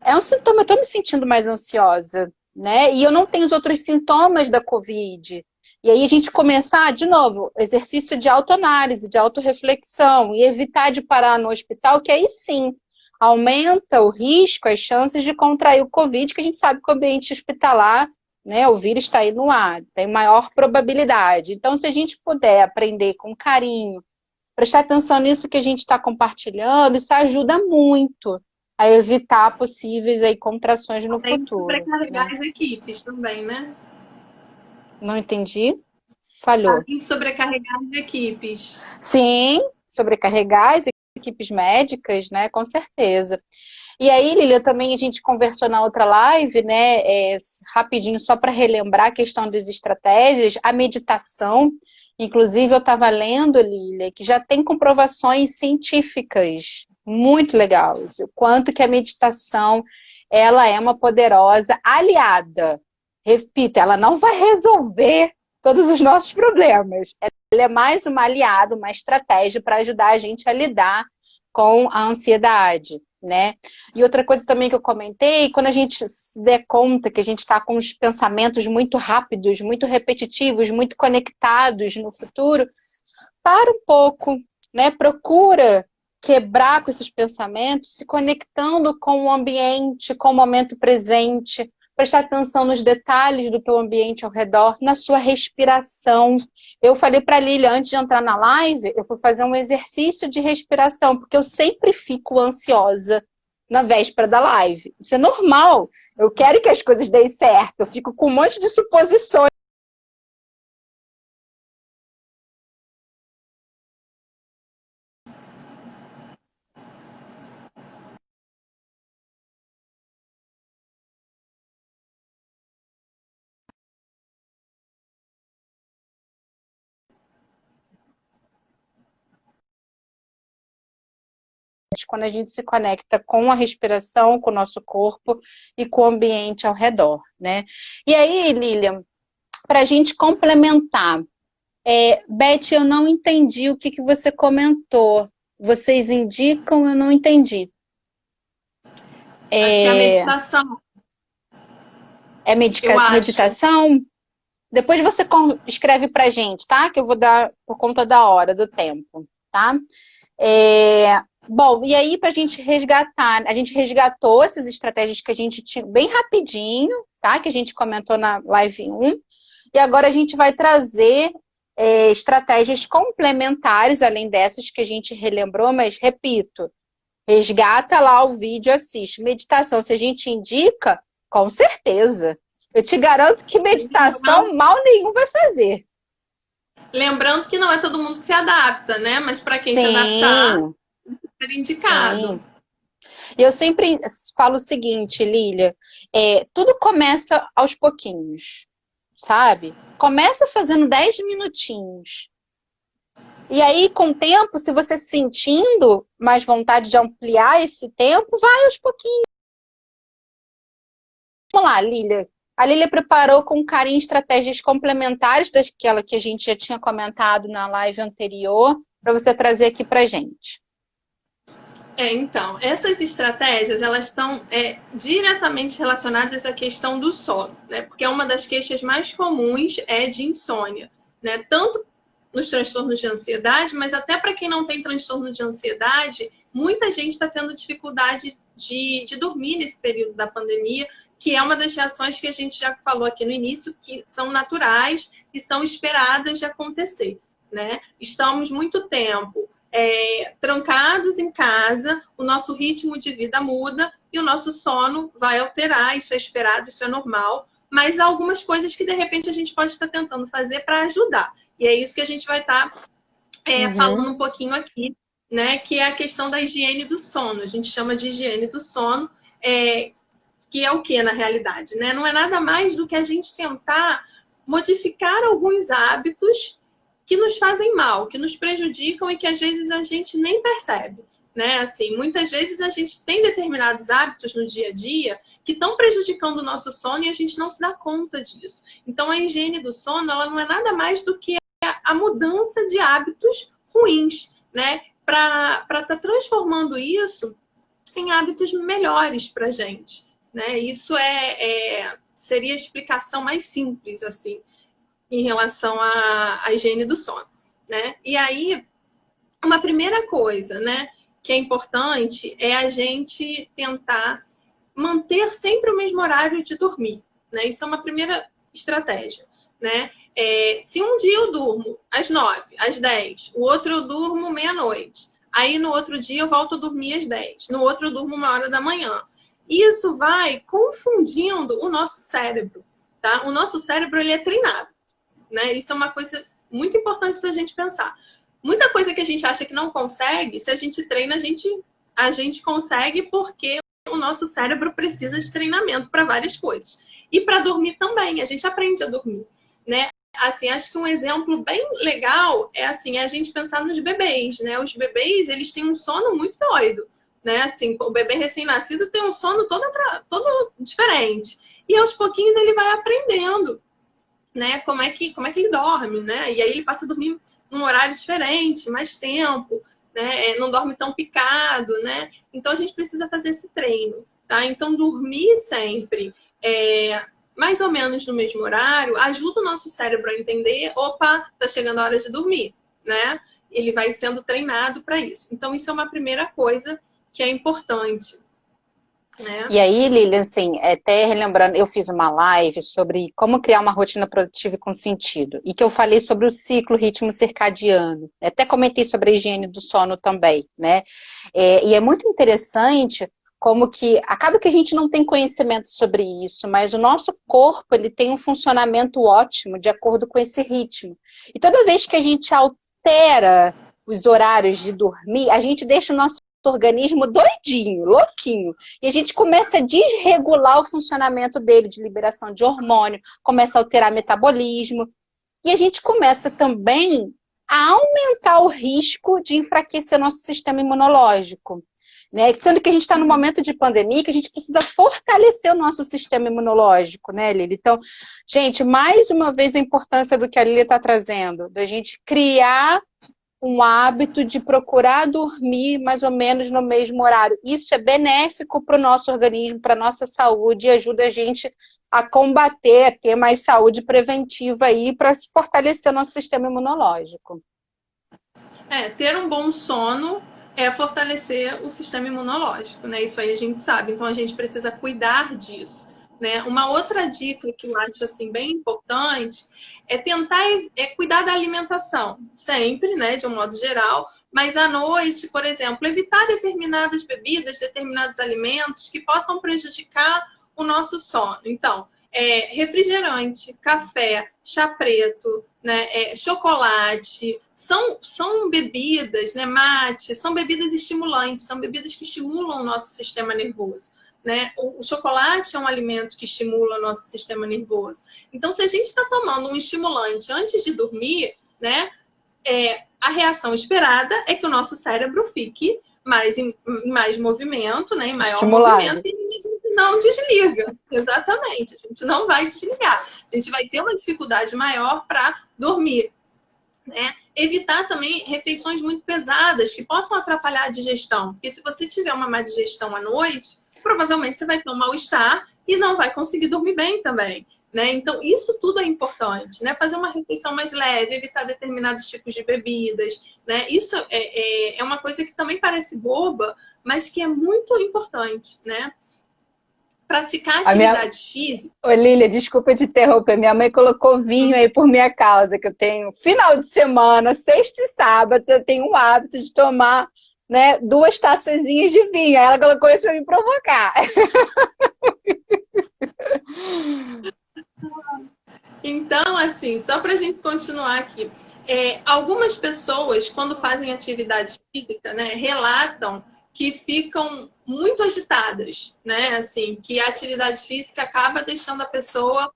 é um sintoma, eu estou me sentindo mais ansiosa, né? E eu não tenho os outros sintomas da Covid. E aí a gente começar, de novo, exercício de autoanálise, de autorreflexão, e evitar de parar no hospital, que aí sim aumenta o risco, as chances de contrair o Covid, que a gente sabe que o ambiente hospitalar né? O vírus está aí no ar, tem maior probabilidade. Então, se a gente puder aprender com carinho, prestar atenção nisso que a gente está compartilhando, isso ajuda muito a evitar possíveis aí contrações no
Tem que
futuro,
sobrecarregar
né?
as equipes também, né?
Não entendi? Falhou.
Tem que sobrecarregar as equipes.
Sim, sobrecarregar as equipes médicas, né? Com certeza. E aí, Lília, também a gente conversou na outra live, né? Rapidinho, só para relembrar a questão das estratégias, a meditação. Inclusive, eu estava lendo, Lília, que já tem comprovações científicas muito legais. O quanto que a meditação ela é uma poderosa aliada. Repito, ela não vai resolver todos os nossos problemas. Ela é mais uma aliada, uma estratégia para ajudar a gente a lidar com a ansiedade, né? E outra coisa também que eu comentei, quando a gente se der conta que a gente está com os pensamentos muito rápidos, muito repetitivos, muito conectados no futuro, para um pouco, né? Procura quebrar com esses pensamentos, se conectando com o ambiente, com o momento presente, prestar atenção nos detalhes do teu ambiente ao redor, na sua respiração. Eu falei para a Lília, antes de entrar na live, eu fui fazer um exercício de respiração, porque eu sempre fico ansiosa na véspera da live. Isso é normal. Eu quero que as coisas deem certo. Eu fico com um monte de suposições. Quando a gente se conecta com a respiração, com o nosso corpo e com o ambiente ao redor, né? E aí, Lilian, para a gente complementar, Beth, eu não entendi o que você comentou. Vocês indicam, eu não entendi.
Acho que é a meditação.
É
Eu acho.
meditação? Depois você escreve pra gente, tá? Que eu vou dar por conta da hora, do tempo, tá? Bom, e aí pra gente resgatar, a gente resgatou essas estratégias que a gente tinha bem rapidinho, tá? Que a gente comentou na live 1. E agora a gente vai trazer estratégias complementares, além dessas que a gente relembrou, mas repito, resgata lá o vídeo, assiste. Meditação, se a gente indica, com certeza. Eu te garanto que meditação mal nenhum vai fazer.
Lembrando que não é todo mundo que se adapta, né? Mas para quem se adaptar, é indicado.
Sim. Eu sempre falo o seguinte, Lília, tudo começa aos pouquinhos, sabe? Começa fazendo 10 minutinhos. E aí, com o tempo, se você sentindo mais vontade de ampliar esse tempo, vai aos pouquinhos. Vamos lá, Lília. A Lília preparou com carinho estratégias complementares daquela que a gente já tinha comentado na live anterior, para você trazer aqui para gente.
Então, essas estratégias, elas estão diretamente relacionadas à questão do sono, né? Porque uma das queixas mais comuns é de insônia, né? Tanto nos transtornos de ansiedade, mas até para quem não tem transtorno de ansiedade, muita gente está tendo dificuldade de dormir nesse período da pandemia, que é uma das reações que a gente já falou aqui no início, que são naturais e são esperadas de acontecer, né? Estamos muito tempo trancados em casa, o nosso ritmo de vida muda e o nosso sono vai alterar, isso é esperado, isso é normal, mas há algumas coisas que de repente a gente pode estar tentando fazer para ajudar. E é isso que a gente vai estar falando um pouquinho aqui, né? Que é a questão da higiene do sono. A gente chama de higiene do sono, que é o que na realidade, né? Não é nada mais do que a gente tentar modificar alguns hábitos que nos fazem mal, que nos prejudicam e que às vezes a gente nem percebe, né? Assim, muitas vezes a gente tem determinados hábitos no dia a dia que estão prejudicando o nosso sono e a gente não se dá conta disso. Então, a higiene do sono, ela não é nada mais do que a mudança de hábitos ruins, né? Para estar transformando isso em hábitos melhores para a gente, né? Isso seria a explicação mais simples, assim, em relação à higiene do sono, né? E aí, uma primeira coisa, né, que é importante é a gente tentar manter sempre o mesmo horário de dormir, né? Isso é uma primeira estratégia, né? Se um dia eu durmo às 9, às 10, o outro eu durmo meia-noite, aí no outro dia eu volto a dormir às 10, no outro eu durmo 1h da manhã. Isso vai confundindo o nosso cérebro, tá? O nosso cérebro, ele é treinado, né? Isso é uma coisa muito importante da gente pensar. Muita coisa que a gente acha que não consegue, se a gente treina, a gente consegue, porque o nosso cérebro precisa de treinamento para várias coisas. E para dormir também, a gente aprende a dormir, né? Assim, acho que um exemplo bem legal é assim, a gente pensar nos bebês, né? Os bebês, eles têm um sono muito doido, né? Assim, o bebê recém-nascido tem um sono todo diferente. E aos pouquinhos ele vai aprendendo, né? Como é que ele dorme, né? E aí ele passa a dormir num horário diferente, mais tempo, né? Não dorme tão picado, né? Então a gente precisa fazer esse treino, tá? Então dormir sempre mais ou menos no mesmo horário ajuda o nosso cérebro a entender, opa, tá chegando a hora de dormir, né? Ele vai sendo treinado para isso. Então isso é uma primeira coisa que é importante. Né?
E aí, Lilian, assim, até relembrando, eu fiz uma live sobre como criar uma rotina produtiva e com sentido. E que eu falei sobre o ciclo, ritmo circadiano. Até comentei sobre a higiene do sono também, né? E é muito interessante como que acaba que a gente não tem conhecimento sobre isso, mas o nosso corpo, ele tem um funcionamento ótimo de acordo com esse ritmo. E toda vez que a gente altera os horários de dormir, a gente deixa o nosso organismo doidinho, louquinho. E a gente começa a desregular o funcionamento dele, de liberação de hormônio, começa a alterar metabolismo. E a gente começa também a aumentar o risco de enfraquecer o nosso sistema imunológico. Né? Sendo que a gente está num momento de pandemia que a gente precisa fortalecer o nosso sistema imunológico, né, Lili? Então, gente, mais uma vez a importância do que a Lili está trazendo, da gente criar um hábito de procurar dormir mais ou menos no mesmo horário. Isso é benéfico para o nosso organismo, para a nossa saúde, e ajuda a gente a combater, a ter mais saúde preventiva aí, para se fortalecer o nosso sistema imunológico.
Ter um bom sono é fortalecer o sistema imunológico, né? Isso aí a gente sabe, então a gente precisa cuidar disso. Né? Uma outra dica que eu acho assim, bem importante é tentar cuidar da alimentação, sempre, né, de um modo geral, mas à noite, por exemplo, evitar determinadas bebidas, determinados alimentos que possam prejudicar o nosso sono. Então, refrigerante, café, chá preto, né, chocolate, são bebidas, né, mate, são bebidas estimulantes, são bebidas que estimulam o nosso sistema nervoso. Né? O chocolate é um alimento que estimula o nosso sistema nervoso. Então, se a gente está tomando um estimulante antes de dormir, né, a reação esperada é que o nosso cérebro fique em mais movimento, né, em maior
estimulado.
movimento, e a gente não desliga. Exatamente, a gente não vai desligar. A gente vai ter uma dificuldade maior para dormir. Né? Evitar também refeições muito pesadas que possam atrapalhar a digestão. Porque se você tiver uma má digestão à noite, provavelmente você vai ter um mal-estar e não vai conseguir dormir bem também. Né? Então, isso tudo é importante. Né? Fazer uma refeição mais leve, evitar determinados tipos de bebidas. Né? Isso é uma coisa que também parece boba, mas que é muito importante. Né? Praticar atividade física.
Ô, Lília, desculpa te interromper. Minha mãe colocou vinho aí por minha causa, que eu tenho final de semana, sexta e sábado, eu tenho o hábito de tomar, né, 2 taçazinhas de vinho. Aí ela colocou isso para me provocar.
Então, assim, só para a gente continuar aqui. Algumas pessoas, quando fazem atividade física, né, relatam que ficam muito agitadas, né? Assim, que a atividade física acaba deixando a pessoa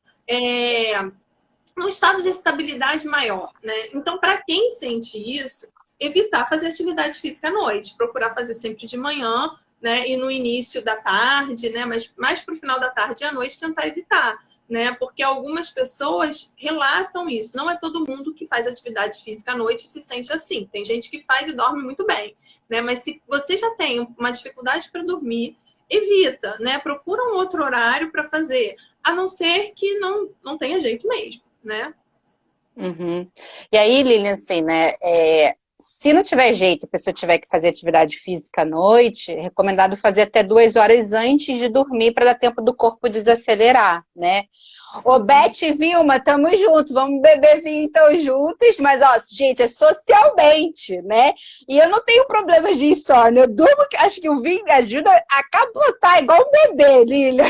num estado de estabilidade maior, né? Então, para quem sente isso, evitar fazer atividade física à noite, procurar fazer sempre de manhã, né? E no início da tarde, né? Mas mais para o final da tarde e à noite tentar evitar, né? Porque algumas pessoas relatam isso. Não é todo mundo que faz atividade física à noite e se sente assim. Tem gente que faz e dorme muito bem, né? Mas se você já tem uma dificuldade para dormir, evita, né? Procura um outro horário para fazer, a não ser que não tenha jeito mesmo, né?
Uhum. E aí, Lilian, assim, né? se não tiver jeito, a pessoa tiver que fazer atividade física à noite, é recomendado fazer até 2 horas antes de dormir para dar tempo do corpo desacelerar, né? Ô, Beth e Vilma, tamo juntos, vamos beber vinho então juntos, mas, ó, gente, é socialmente, né? E eu não tenho problemas de insônia, eu durmo, acho que o vinho me ajuda a capotar igual um bebê, Lília.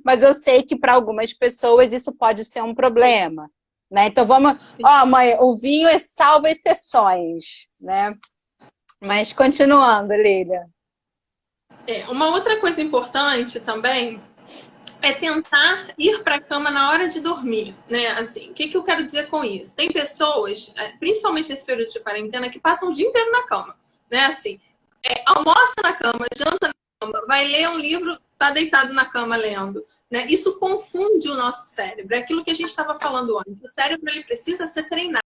Mas eu sei que para algumas pessoas isso pode ser um problema, né? Então vamos, ó, mãe, o vinho é salvo exceções, né? Mas continuando, Lília.
Uma outra coisa importante também é tentar ir para a cama na hora de dormir, né? Assim, o que eu quero dizer com isso? Tem pessoas, principalmente nesse período de quarentena, que passam o dia inteiro na cama, né? Assim, almoça na cama, janta na cama, vai ler um livro, tá deitado na cama lendo, né? Isso confunde o nosso cérebro. É aquilo que a gente estava falando antes. O cérebro, ele precisa ser treinado,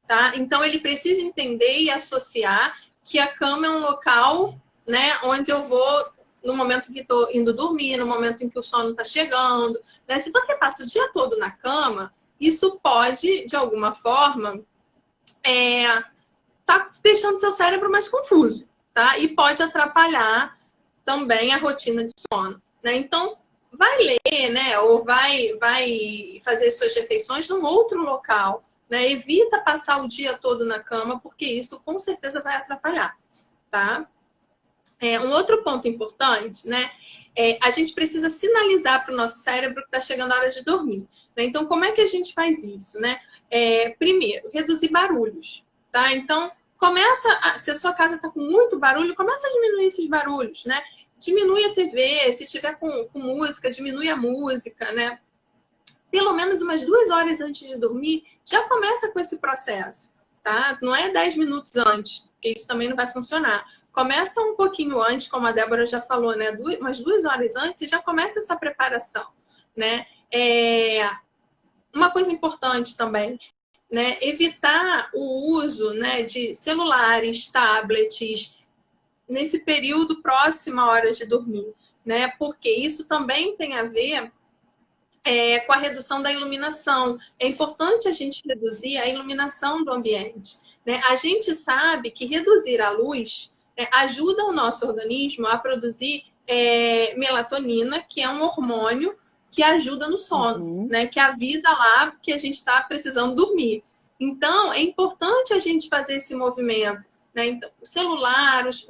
tá? Então ele precisa entender e associar que a cama é um local, né, onde eu vou no momento que estou indo dormir, no momento em que o sono está chegando, né? Se você passa o dia todo na cama, isso pode, de alguma forma, tá deixando seu cérebro mais confuso, tá? E pode atrapalhar também a rotina de sono, né? Então, vai ler, né? Ou vai fazer suas refeições num outro local, né? Evita passar o dia todo na cama, porque isso com certeza vai atrapalhar, tá? Um outro ponto importante, né? A gente precisa sinalizar para o nosso cérebro que está chegando a hora de dormir, né? Então, como é que a gente faz isso, né? Primeiro, reduzir barulhos, tá? Então, se a sua casa está com muito barulho, começa a diminuir esses barulhos, né? Diminui a TV, se tiver com música, diminui a música, né? Pelo menos umas 2 horas antes de dormir, já começa com esse processo, tá? Não é 10 minutos antes, porque isso também não vai funcionar. Começa um pouquinho antes, como a Débora já falou, né? Umas 2 horas antes, e já começa essa preparação, né? Uma coisa importante também, né? Evitar o uso, né, de celulares, tablets, nesse período próximo à hora de dormir, né? Porque isso também tem a ver com a redução da iluminação. É importante a gente reduzir a iluminação do ambiente, né? A gente sabe que reduzir a luz, né, ajuda o nosso organismo a produzir melatonina, que é um hormônio que ajuda no sono, né? Que avisa lá que a gente está precisando dormir. Então, é importante a gente fazer esse movimento, né? Então, os celulares,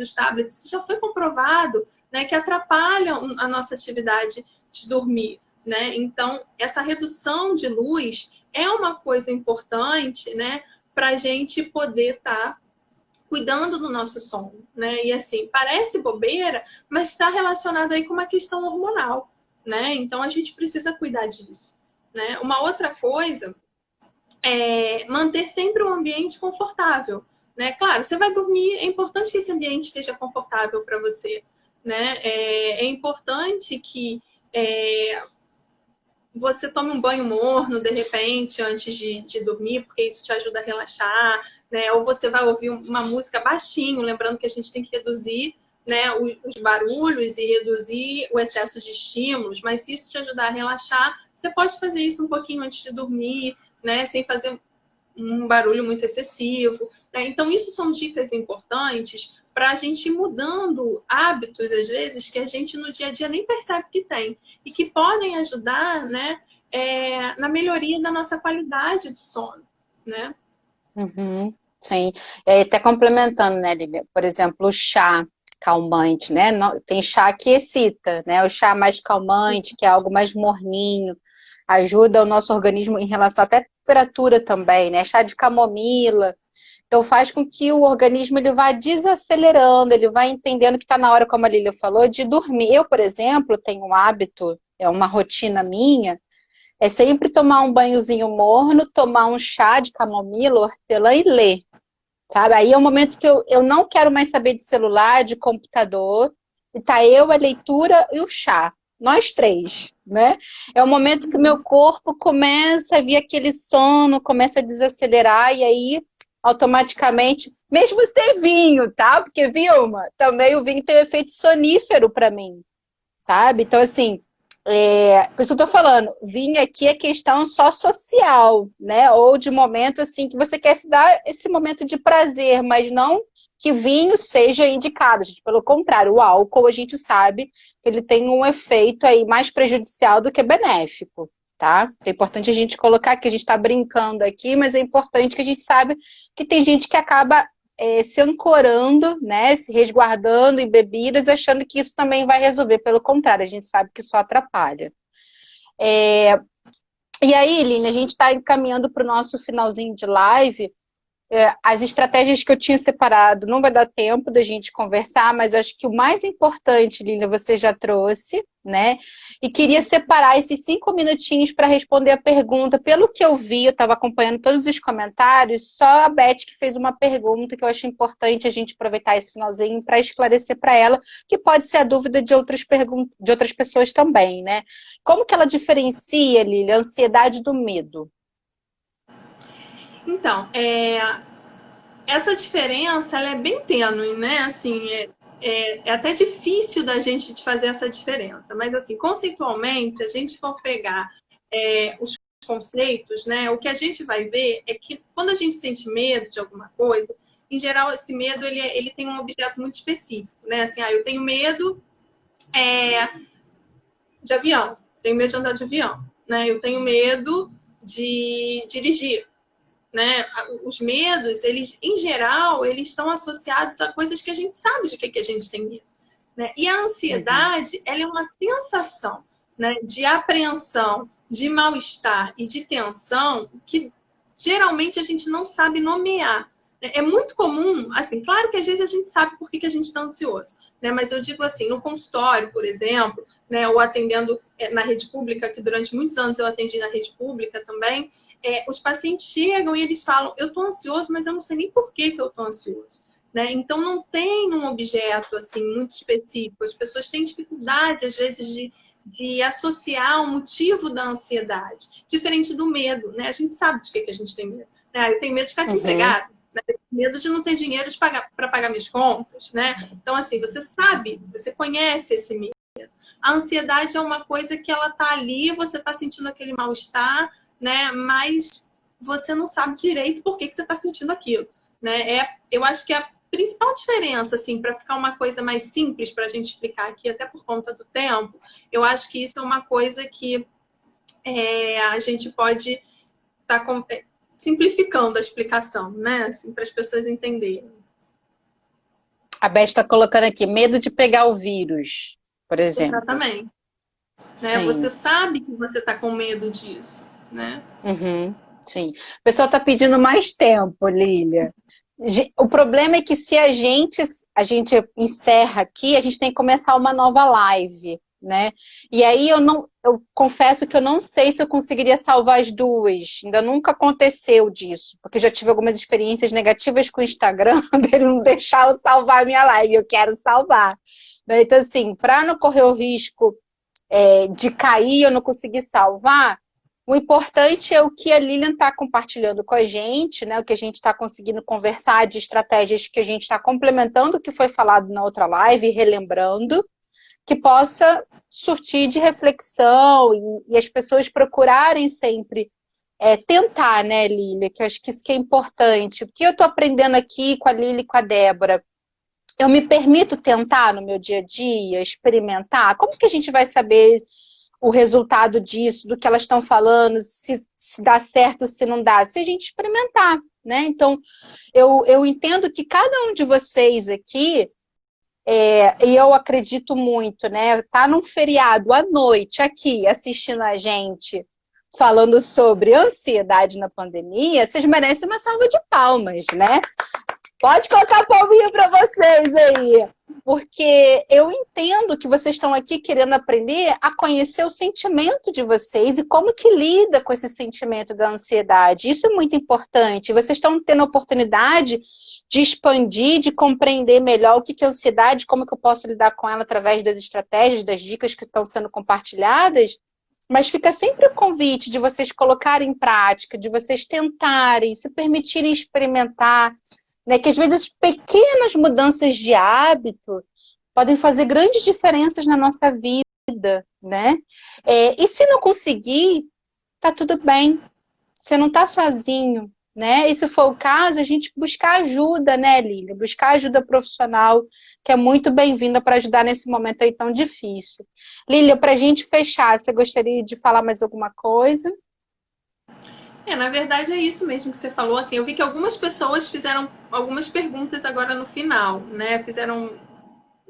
os tablets, isso já foi comprovado, né, que atrapalham a nossa atividade de dormir, né? Então, essa redução de luz é uma coisa importante, né, para a gente poder estar cuidando do nosso sono, né? E assim, parece bobeira, mas está relacionado aí com uma questão hormonal, né? Então, a gente precisa cuidar disso, né? Uma outra coisa é manter sempre um ambiente confortável, né? Claro, você vai dormir, é importante que esse ambiente esteja confortável para você, né? É importante que você tome um banho morno, de repente, antes de dormir, porque isso te ajuda a relaxar, né? Ou você vai ouvir uma música baixinho, lembrando que a gente tem que reduzir, né, os barulhos e reduzir o excesso de estímulos, mas se isso te ajudar a relaxar, você pode fazer isso um pouquinho antes de dormir, né, sem fazer um barulho muito excessivo, né? Então, isso são dicas importantes para a gente ir mudando hábitos, às vezes, que a gente no dia a dia nem percebe que tem e que podem ajudar, né, na melhoria da nossa qualidade de sono, né?
Sim. E aí, até complementando, né, Lívia? Por exemplo, o chá calmante, né? Tem chá que excita, né? O chá mais calmante, que é algo mais morninho, ajuda o nosso organismo em relação até à temperatura também, né? Chá de camomila. Então faz com que o organismo ele vá desacelerando, ele vai entendendo que está na hora, como a Lília falou, de dormir. Eu, por exemplo, tenho um hábito, é uma rotina minha, é sempre tomar um banhozinho morno, tomar um chá de camomila, hortelã e ler, sabe? Aí é o momento que eu não quero mais saber de celular, de computador, e tá eu, a leitura e o chá. Nós três, né? É o momento que o meu corpo começa a vir aquele sono, começa a desacelerar, e aí, automaticamente, mesmo sem vinho, tá? Porque, Vilma, também o vinho tem um efeito sonífero para mim, sabe? Então, assim, Por isso que eu tô falando, vinho aqui é questão só social, né? Ou de momento assim que você quer se dar esse momento de prazer, mas não que vinho seja indicado, gente. Pelo contrário, o álcool a gente sabe que ele tem um efeito aí mais prejudicial do que benéfico, tá? É importante a gente colocar que a gente está brincando aqui, mas é importante que a gente sabe que tem gente que acaba se ancorando, né, se resguardando em bebidas, achando que isso também vai resolver. Pelo contrário, a gente sabe que só atrapalha. E aí, Lina, a gente está encaminhando para o nosso finalzinho de live. As estratégias que eu tinha separado, não vai dar tempo da gente conversar, mas acho que o mais importante, Lina, você já trouxe, né? E queria separar esses 5 minutinhos para responder a pergunta. Pelo que eu vi, eu estava acompanhando todos os comentários, só a Beth que fez uma pergunta que eu acho importante a gente aproveitar esse finalzinho para esclarecer para ela, que pode ser a dúvida de outras pessoas também, né? Como que ela diferencia, Lili, a ansiedade do medo?
Então, essa diferença ela é bem tênue, né? Assim, é até difícil da gente de fazer essa diferença. Mas, assim, conceitualmente, se a gente for pegar os conceitos, né? O que a gente vai ver é que quando a gente sente medo de alguma coisa, em geral, esse medo ele tem um objeto muito específico, né? Assim, eu tenho medo de avião, tenho medo de andar de avião, né? Eu tenho medo de dirigir, né? Os medos, eles, em geral, eles estão associados a coisas que a gente sabe de que a gente tem medo, né? E a ansiedade, ela é uma sensação, né, de apreensão, de mal-estar e de tensão que geralmente a gente não sabe nomear. É muito comum, assim, claro que às vezes a gente sabe por que a gente está ansioso, né? Mas eu digo assim, no consultório, por exemplo, né, ou atendendo na rede pública, que durante muitos anos eu atendi na rede pública também, os pacientes chegam e eles falam, eu estou ansioso, mas eu não sei nem por que eu estou ansioso. Né? Então, não tem um objeto assim muito específico. As pessoas têm dificuldade, às vezes, de associar o motivo da ansiedade, diferente do medo. Né? A gente sabe de que a gente tem medo. Né? Eu tenho medo de ficar desempregado, né? Eu tenho medo de não ter dinheiro para pagar minhas contas. Né? Então, assim, você sabe, você conhece esse medo. A ansiedade é uma coisa que ela está ali, você está sentindo aquele mal-estar, né? Mas você não sabe direito por que você está sentindo aquilo. Né? Eu acho que a principal diferença, assim, para ficar uma coisa mais simples para a gente explicar aqui, até por conta do tempo, eu acho que isso é uma coisa que a gente pode estar simplificando a explicação, né? Assim, para as pessoas entenderem.
A Beth está colocando aqui, medo de pegar o vírus, por exemplo.
Exatamente. Né? Você sabe que você está com medo disso, né?
Sim. O pessoal está pedindo mais tempo, Lília. O problema é que se a gente encerra aqui, a gente tem que começar uma nova live, né? E aí eu confesso que eu não sei se eu conseguiria salvar as duas. Ainda nunca aconteceu disso, porque já tive algumas experiências negativas com o Instagram, dele não deixar eu salvar a minha live, eu quero salvar. Então, assim, para não correr o risco de cair, eu não conseguir salvar, o importante é o que a Lilian está compartilhando com a gente, né? O que a gente está conseguindo conversar de estratégias que a gente está complementando o que foi falado na outra live, relembrando, que possa surtir de reflexão e as pessoas procurarem sempre tentar, né, Lilian? Que eu acho que isso que é importante. O que eu estou aprendendo aqui com a Lilian e com a Débora? Eu me permito tentar no meu dia a dia, experimentar? Como que a gente vai saber o resultado disso, do que elas estão falando, se dá certo, se não dá, se a gente experimentar, né? Então, eu entendo que cada um de vocês aqui, e eu acredito muito, né? Tá num feriado à noite aqui, assistindo a gente, falando sobre ansiedade na pandemia, vocês merecem uma salva de palmas, né? Pode colocar a palminha para vocês aí. Porque eu entendo que vocês estão aqui querendo aprender a conhecer o sentimento de vocês e como que lida com esse sentimento da ansiedade. Isso é muito importante. Vocês estão tendo a oportunidade de expandir, de compreender melhor o que é ansiedade, como que eu posso lidar com ela através das estratégias, das dicas que estão sendo compartilhadas. Mas fica sempre o convite de vocês colocarem em prática, de vocês tentarem, se permitirem experimentar, né, que às vezes pequenas mudanças de hábito podem fazer grandes diferenças na nossa vida. né? E se não conseguir, tá tudo bem. Você não tá sozinho, né? E se for o caso, a gente buscar ajuda, né, Lília? Buscar ajuda profissional, que é muito bem-vinda para ajudar nesse momento aí tão difícil. Lília, para a gente fechar, você gostaria de falar mais alguma coisa?
Na verdade é isso mesmo que você falou. Assim, eu vi que algumas pessoas fizeram algumas perguntas agora no final, né?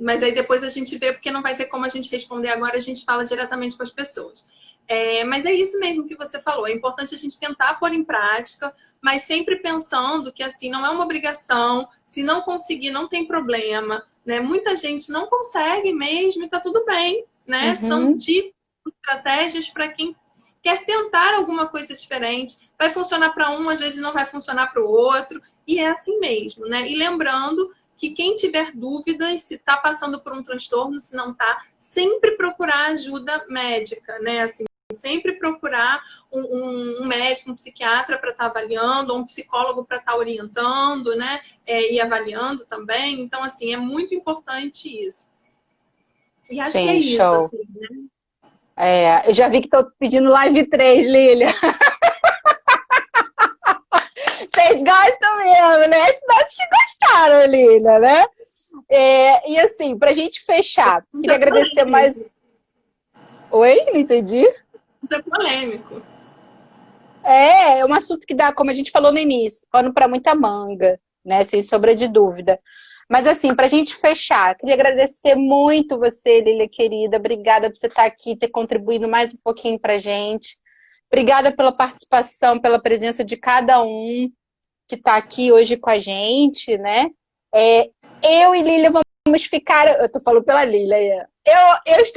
Mas aí depois a gente vê, porque não vai ter como a gente responder agora, a gente fala diretamente com as pessoas. Mas é isso mesmo que você falou. É importante a gente tentar pôr em prática, mas sempre pensando que assim não é uma obrigação. Se não conseguir, não tem problema, né? Muita gente não consegue mesmo e tá tudo bem, né? São dicas, estratégias para quem quer tentar alguma coisa diferente. Vai funcionar para um, às vezes não vai funcionar para o outro, e é assim mesmo, né? E lembrando que quem tiver dúvidas, se está passando por um transtorno, se não está, sempre procurar ajuda médica, né? Assim, sempre procurar um médico, um psiquiatra para estar avaliando, ou um psicólogo para estar orientando, né? E avaliando também. Então, assim, é muito importante isso. E acho que é isso,
show.
assim, né?
Eu já vi que estão pedindo live 3, Lília. Vocês gostam mesmo, né? Acho que gostaram, Lília, né? E assim, pra gente fechar, queria agradecer mais... Oi? Não entendi.
É polêmico.
É um assunto que dá, como a gente falou no início, pano para muita manga, né? Sem sombra de dúvida. Mas assim, pra gente fechar, queria agradecer muito você, Lília querida. Obrigada por você estar aqui, ter contribuído mais um pouquinho pra gente. Obrigada pela participação, pela presença de cada um que está aqui hoje com a gente, né? Eu e Lília vamos ficar... Eu estou falando pela Lília.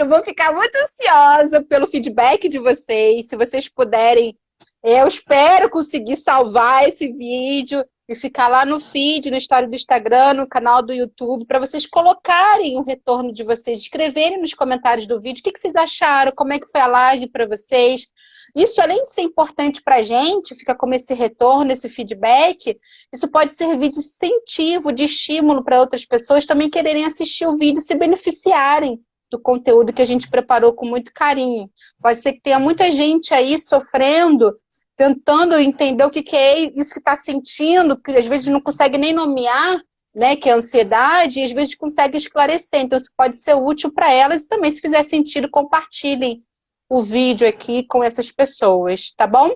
Vou ficar muito ansiosa pelo feedback de vocês. Se vocês puderem, eu espero conseguir salvar esse vídeo e ficar lá no feed, no story do Instagram, no canal do YouTube, para vocês colocarem o retorno de vocês, escreverem nos comentários do vídeo o que vocês acharam, como é que foi a live para vocês. Isso, além de ser importante para a gente, fica como esse retorno, esse feedback, isso pode servir de incentivo, de estímulo para outras pessoas também quererem assistir o vídeo e se beneficiarem do conteúdo que a gente preparou com muito carinho. Pode ser que tenha muita gente aí sofrendo, tentando entender o que é isso que está sentindo, que às vezes não consegue nem nomear, né, que é ansiedade, e às vezes consegue esclarecer. Então, isso pode ser útil para elas e também, se fizer sentido, compartilhem o vídeo aqui com essas pessoas, tá bom?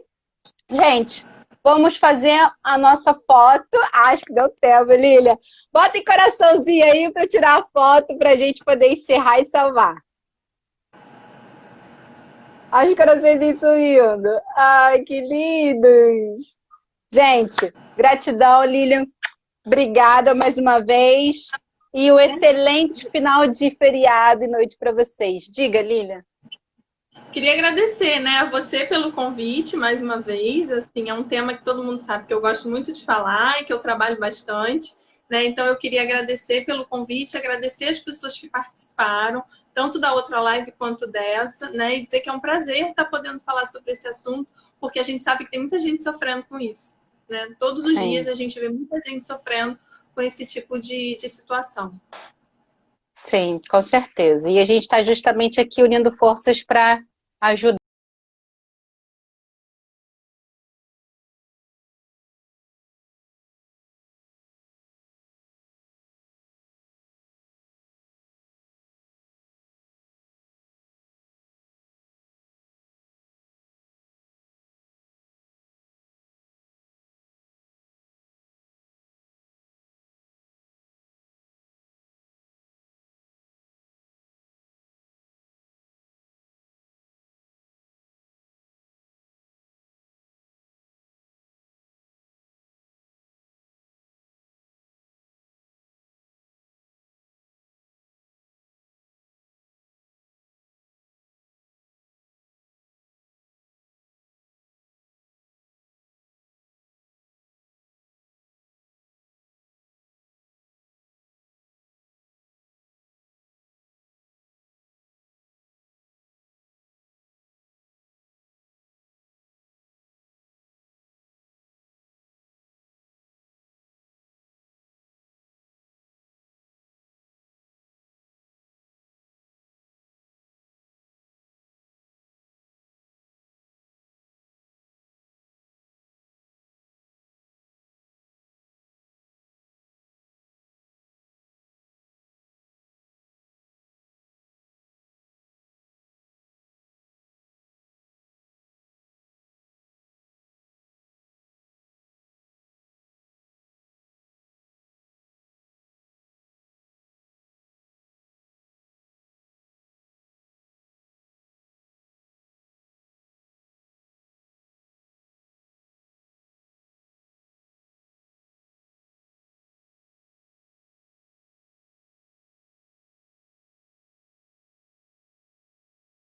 Gente, vamos fazer a nossa foto. Acho que deu tempo, Lília. Bota em coraçãozinho aí para tirar a foto para a gente poder encerrar e salvar. Olha os corações subindo. Ai, que lindos! Gente, gratidão, Lilian. Obrigada mais uma vez. E um excelente final de feriado e noite para vocês. Diga, Lilian.
Queria agradecer, né, a você pelo convite mais uma vez. Assim, é um tema que todo mundo sabe que eu gosto muito de falar e que eu trabalho bastante, né? Então eu queria agradecer pelo convite, agradecer as pessoas que participaram, tanto da outra live quanto dessa, né? E dizer que é um prazer estar podendo falar sobre esse assunto, porque a gente sabe que tem muita gente sofrendo com isso, né? Todos os dias a gente vê muita gente sofrendo com esse tipo de situação.
Sim, com certeza. E a gente está justamente aqui unindo forças para ajudar.